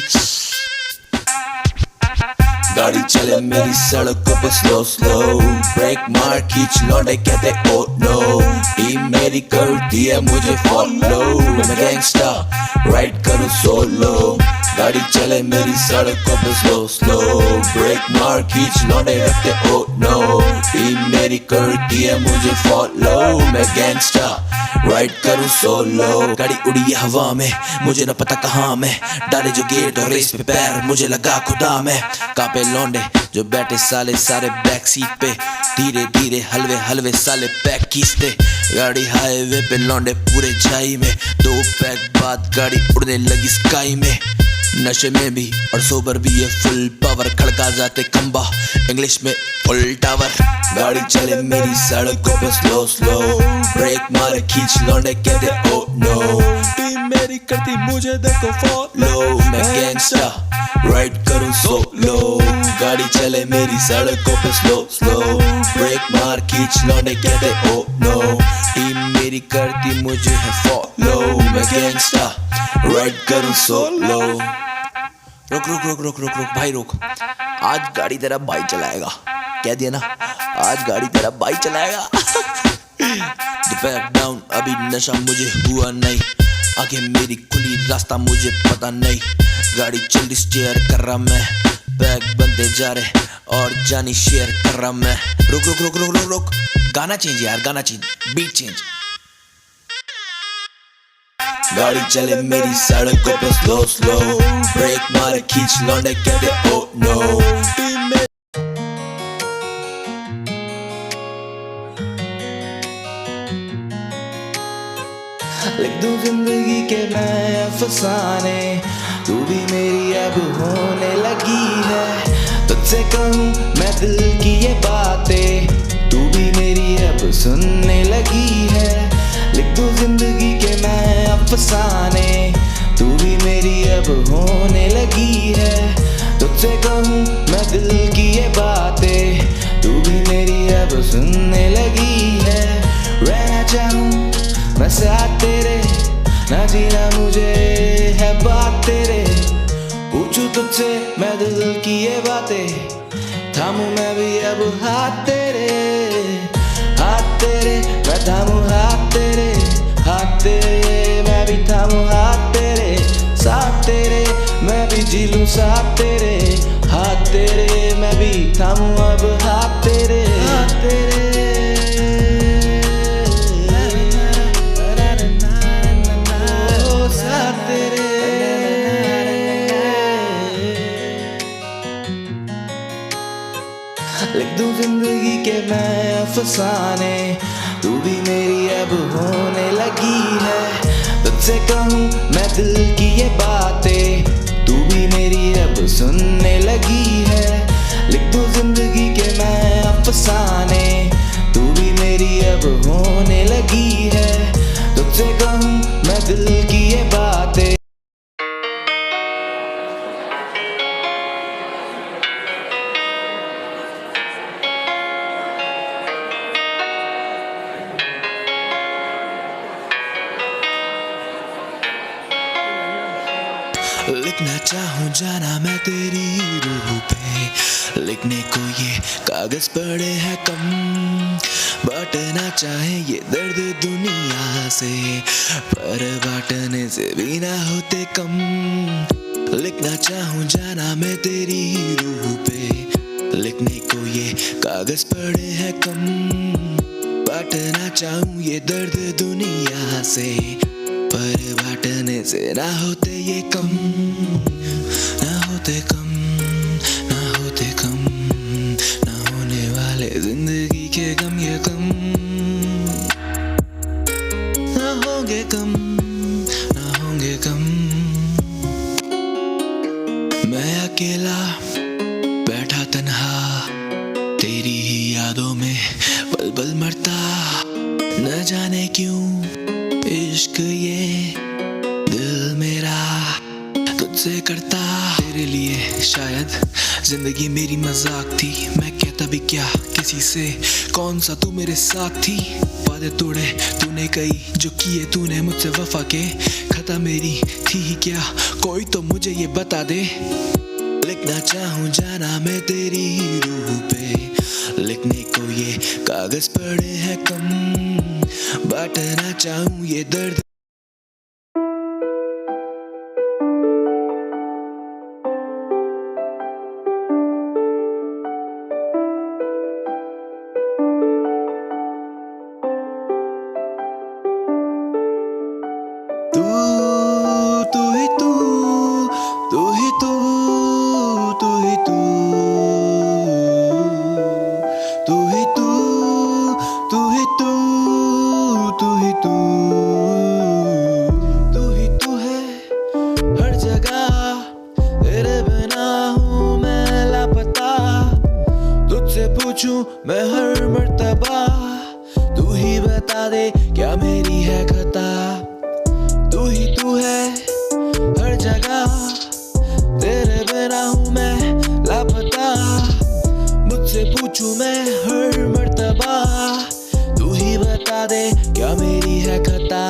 गाड़ी चले मेरी सड़कों पे स्लो स्लो, ब्रेक मार खींच लौंडे कहते ओ नो, टीम मेरी करती है मुझे फॉलो, मैं गैंगस्टर राइड करूँ सोलो। गाड़ी चले मेरी सड़कों पे स्लो स्लो, ब्रेक मार खींच लौंडे रखते ओ नो, टीम मेरी करती है मुझे फॉलो, मैं गैंगस्टर राइड करूँ सोलो। गाड़ी उड़ी है हवा में, मुझे न पता कहाँ मैं, डाले जो गेट और रेस पे पैर, मुझे लगा खुदा में। कांपे लौंडे जो बैठे साले सारे बैक सीट पे, धीरे धीरे हलवे हलवे साले पैक खींचते। गाड़ी हाईवे पे लौंडे पूरे झाई में, 2 पैक बाद गाड़ी उड़ने लगी स्काई में। नशे में भी और सोबर भी ये फुल पावर, खड़का जाते खंबा इंग्लिश में फुल टावर। गाड़ी चले मेरी सड़कों पे स्लो स्लो, ब्रेक मारे खींच लौंडे कहते ओ नो, टीम मेरी करती मुझे देखो फॉलो, मैं गैंगस्टर राइड करूँ सोलो। गाड़ी चले मेरी सड़कों पे स्लो स्लो, ब्रेक मार खींच लौंडे कहते ओ नो, टीम मेरी करती मुझे है फॉलो, मैं गैंगस्टर राइड करूँ सोलो। रुक रुक रुक रुक रुक रुक भाई रुक, आज गाड़ी तेरा भाई चलाएगा, कह दिया ना, आज गाड़ी तेरा भाई चलाएगा। बैक डाउन अभी नशा मुझे हुआ नहीं, आगे मेरी खुली रास्ता मुझे पता नहीं। गाड़ी जल्दी स्टीयर कर रहा मैं, बैग बनते जा रहे और जानी शेयर कर रहा मैं। रुक रुक रुक रुक रुक रुक, गाना चेंज यार, गाना चेंज, बीट चेंज। गाड़ी चले मेरी सड़कों पे स्लो स्लो, ब्रेक मारे खींच लौंडे कहते ओ नो, लिख दूं जिंदगी के मैं अफसाने, तू भी मेरी अब होने लगी है। तुझसे कहूँ मैं दिल की ये बातें, तू भी मेरी अब सुनने लगी है। लिख दूं जिंदगी के मैं अफसाने, तू भी मेरी अब होने लगी है। तुझसे कहूँ मैं दिल की ये बातें, तू भी मेरी अब सुनने लगी है। रहना चाहूँ मैं साथ तेरे, ना जीना मुझे है बात तेरे। पूछूं तुझसे मैं दिल की ये बातें, थामूं मैं भी अब हाथ तेरे, हाथ तेरे मैं थामूं हाथ तेरे, हाथ तेरे मैं भी थामूं हाथ तेरे, साथ तेरे मैं भी जी लूं साथ तेरे, हाथ तेरे मैं भी थामूं अब हाथ तेरे, हाथ तेरे। लिख दूं जिंदगी के मैं अफसाने, तू भी मेरी अब होने लगी है। तुझसे कहूँ मैं दिल की ये बातें, तू भी मेरी अब सुनने लगी है। लिख दूं जिंदगी के मैं अफसाने, तू भी मेरी अब होने लगी है। तुझसे कहूँ मैं दिल की ये बातें। लिखना चाहूँ जाना मैं तेरी रूह पे, लिखने को ये कागज पड़े हैं कम, बांटना चाहे ये दर्द दुनिया से, पर बांटने से भी ना होते कम। लिखना चाहूँ जाना मैं तेरी रूह पे, लिखने को ये कागज पड़े हैं कम, बांटना चाहूं ये दर्द दुनिया से, पर बांटने से ना होते ये कम, ना होते कम, ना होते कम, ना होने वाले जिंदगी के गम ये कम, ना होंगे कम, ना होंगे कम। मैं अकेला बैठा तन्हा, तेरी ही यादों में पल पल मरता, न जाने क्यों इश्क ये दिल मेरा तुझसे करता। तेरे लिए शायद जिंदगी मेरी मजाक थी, मैं कहता भी क्या किसी से, कौन सा तू मेरे साथ थी। वादे तोड़े तूने कई, जो किए तूने मुझसे वफा के, खता मेरी थी ही क्या, कोई तो मुझे ये बता दे। लिखना चाहूं जाना मैं तेरी रूह पे, लिखने को ये कागज पड़े हैं कम, बांटना चाहूं ये दर्द। तू ही तू, तू ही तू, तू ही तू, तू ही तू, तू ही तू, तू ही तू, तू ही तू है हर जगह, तेरे बिना हूँ मैं लापता, तुझसे पूछूं मैं हर मर्तबा, तू ही बता दे क्या मेरी है खता। तू ही तू है हर जगह, तेरे बिना हूँ मैं लापता, मुझसे पूछूं मैं हर मर्तबा, तू ही बता दे क्या मेरी है खता।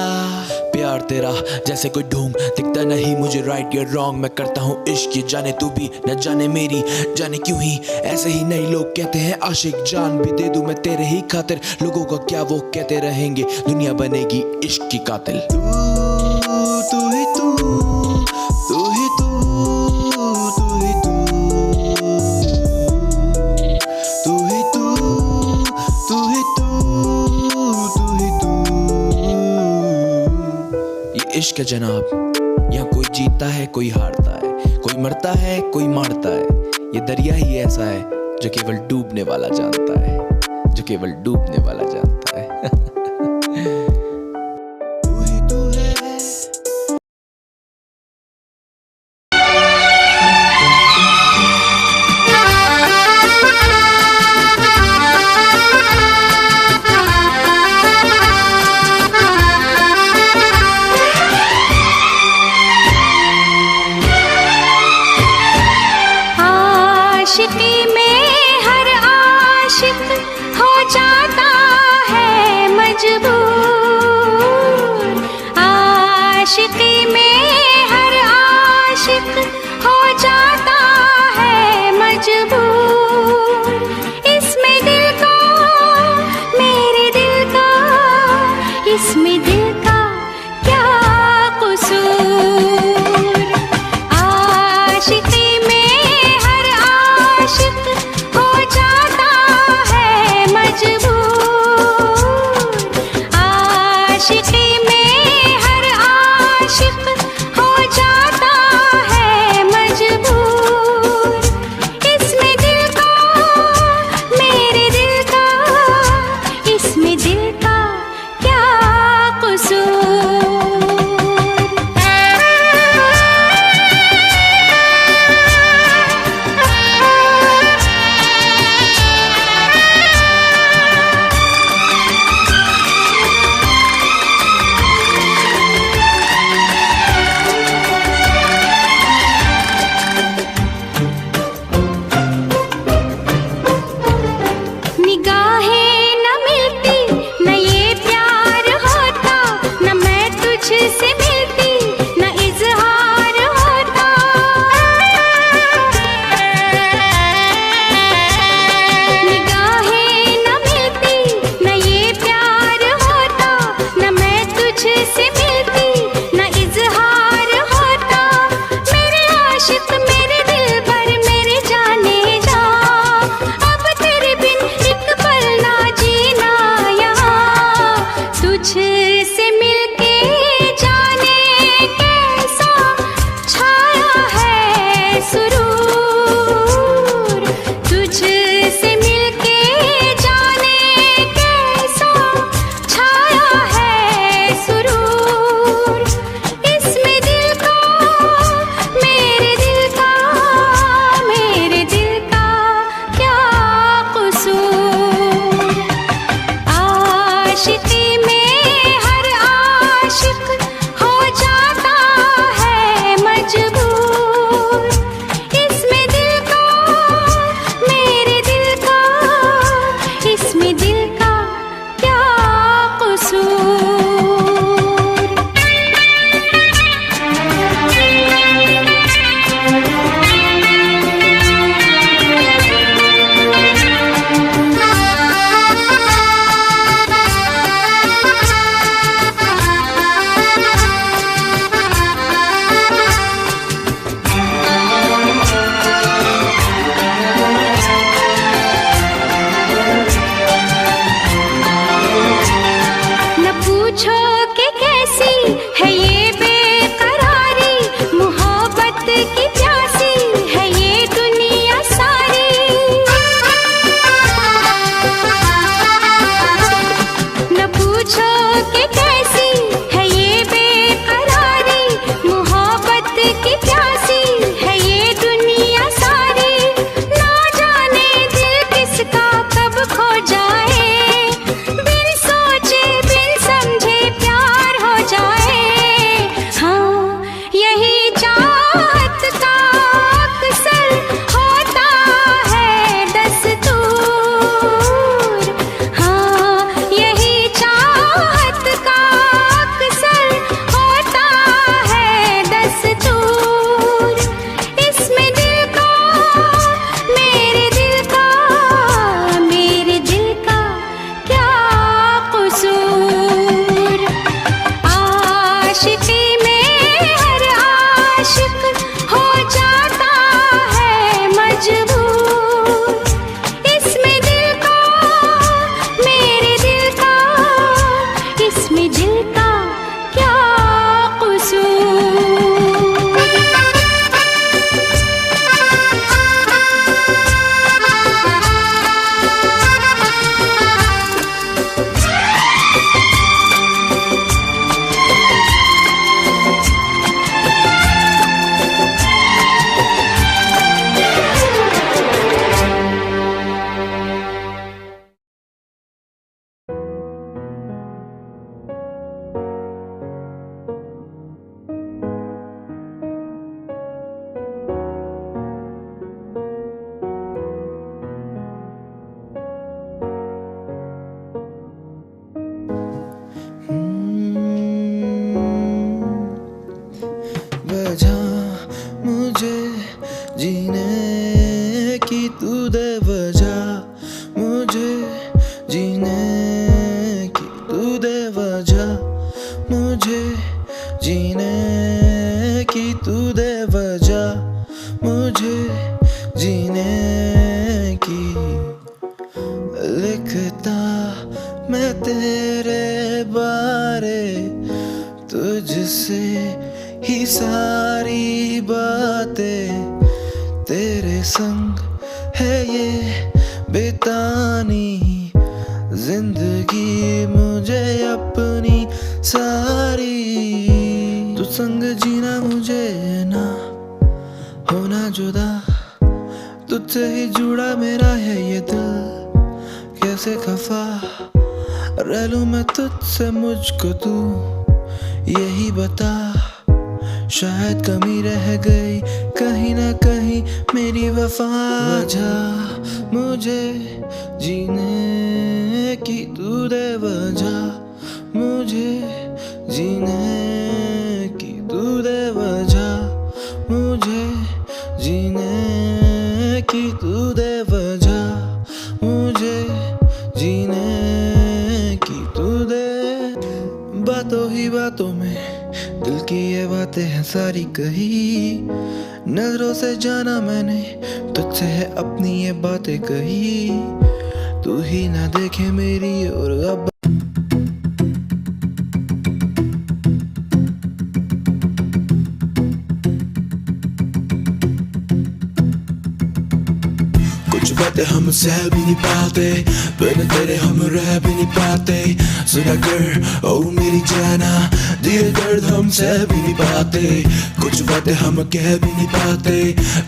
प्यार तेरा जैसे कोई ढोंग, दिखता नहीं मुझे राइट या रॉन्ग, मैं करता हूँ इश्क ये जाने तू भी न जाने मेरी, जाने क्यों ही ऐसे ही नहीं लोग कहते हैं आशिक, जान भी दे दूं मैं तेरे ही खातिर, लोगों का क्या वो कहते रहेंगे, दुनिया बनेगी इश्क की कातिल। तू ही तू, तू ही तू, तू ही तू, तू ही तू, तू ही तू, तू ही तू। ये इश्क है जनाब, यहाँ कोई जीतता है कोई हारता है, कोई मरता है कोई मारता है, ये दरिया ही ऐसा है जो केवल डूबने वाला जानता है, जो केवल डूबने वाला जानता है। आशिकी में हर आशिक हो जाता है जीने की तू दे वजह, मुझे जीने की तू दे वजह, मुझे जीने की तू दे वजह, मुझे जीने की। लिखता मैं तेरे बारे, तुझसे ही सारी बातें, तेरे संग है ये बेतानी जिंदगी मुझे अपनी सारी। तू संग जीना मुझे ना होना जुदा, तुझसे ही जुड़ा मेरा है ये दिल, कैसे खफा रह लूं मैं तुझसे, मुझको तू यही बता। शायद कमी रह गई कहीं ना कहीं मेरी वफा, वजह मुझे जीने की तू दे वजह, मुझे जीने की तू दे वजह, मुझे जीने की तू दे वजह, मुझे जीने की तू दे। बातों ही बातों में दिल की ये बातें हैं सारी कही, नजरों से जाना मैंने तुझसे है अपनी ये बातें कही, तू ही ना देखे मेरी और अब। कुछ बातें हम सह भी नहीं पाते, बिन तेरे हम रह भी नहीं पाते। सुना कर ओ मेरी जाना, दिए दर्द हम सह भी नहीं पाते। कुछ बातें हम कह भी नहीं पाते,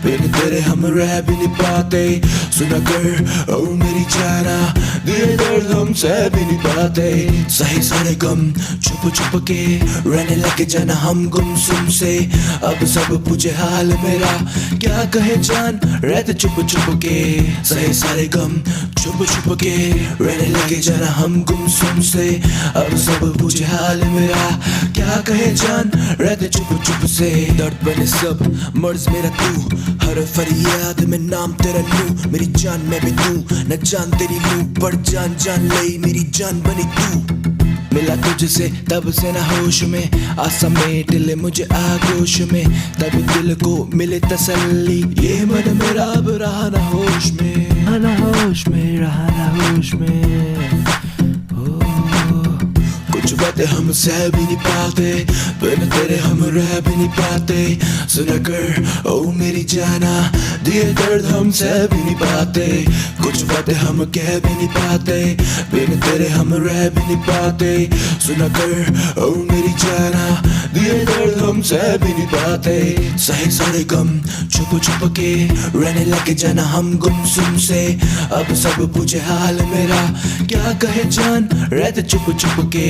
बिन तेरे हम रह भी नहीं पाते। सुना कर ओ मेरी जाना, दिए दर्द हम सह भी नहीं पाते। सही सारे गम छुप छुप के रहने लगे जाना हम गुमसुम से, अब सब पूछे हाल मेरा क्या कहे जान रहते चुप चुप के। सही सारे गम छुप छुप के रहने लगे जाना हम गुमसुम से, अब सब पूछे हाल मेरा क्या कहे जान रहते चुप चुप से। दर्द बने सब मर्ज मेरा तू, हर फरियाद में नाम तेरा लूं। मेरी जान मैं भी तू, न जान तेरी लूं, पर जान जान ले मेरी जान बनी तू। मिला तुझसे तब से ना होश में, आसा में दिल मुझे आगोश में, तब दिल को मिले तसल्ली। ये मन मेरा अब रहा ना होश में, ना होश में रहा ना होश में। कुछ बातें हम सह भी नहीं पाते, बिन तेरे हम रह भी नहीं पाते। सुना कर ओ मेरी जाना, दिए दर्द हम सह भी नहीं पाते। कुछ बातें हम कह भी नहीं पाते, बिन तेरे हम रह भी नहीं पाते। सुना कर ओ मेरी जाना, दिए दर्द हम सह भी नहीं पाते। सही सारे गम छुप छुप के रहने लगे जाना हम गुमसुम से, अब सब पूछे हाल मेरा क्या कहे जान रहते चुप चुप के।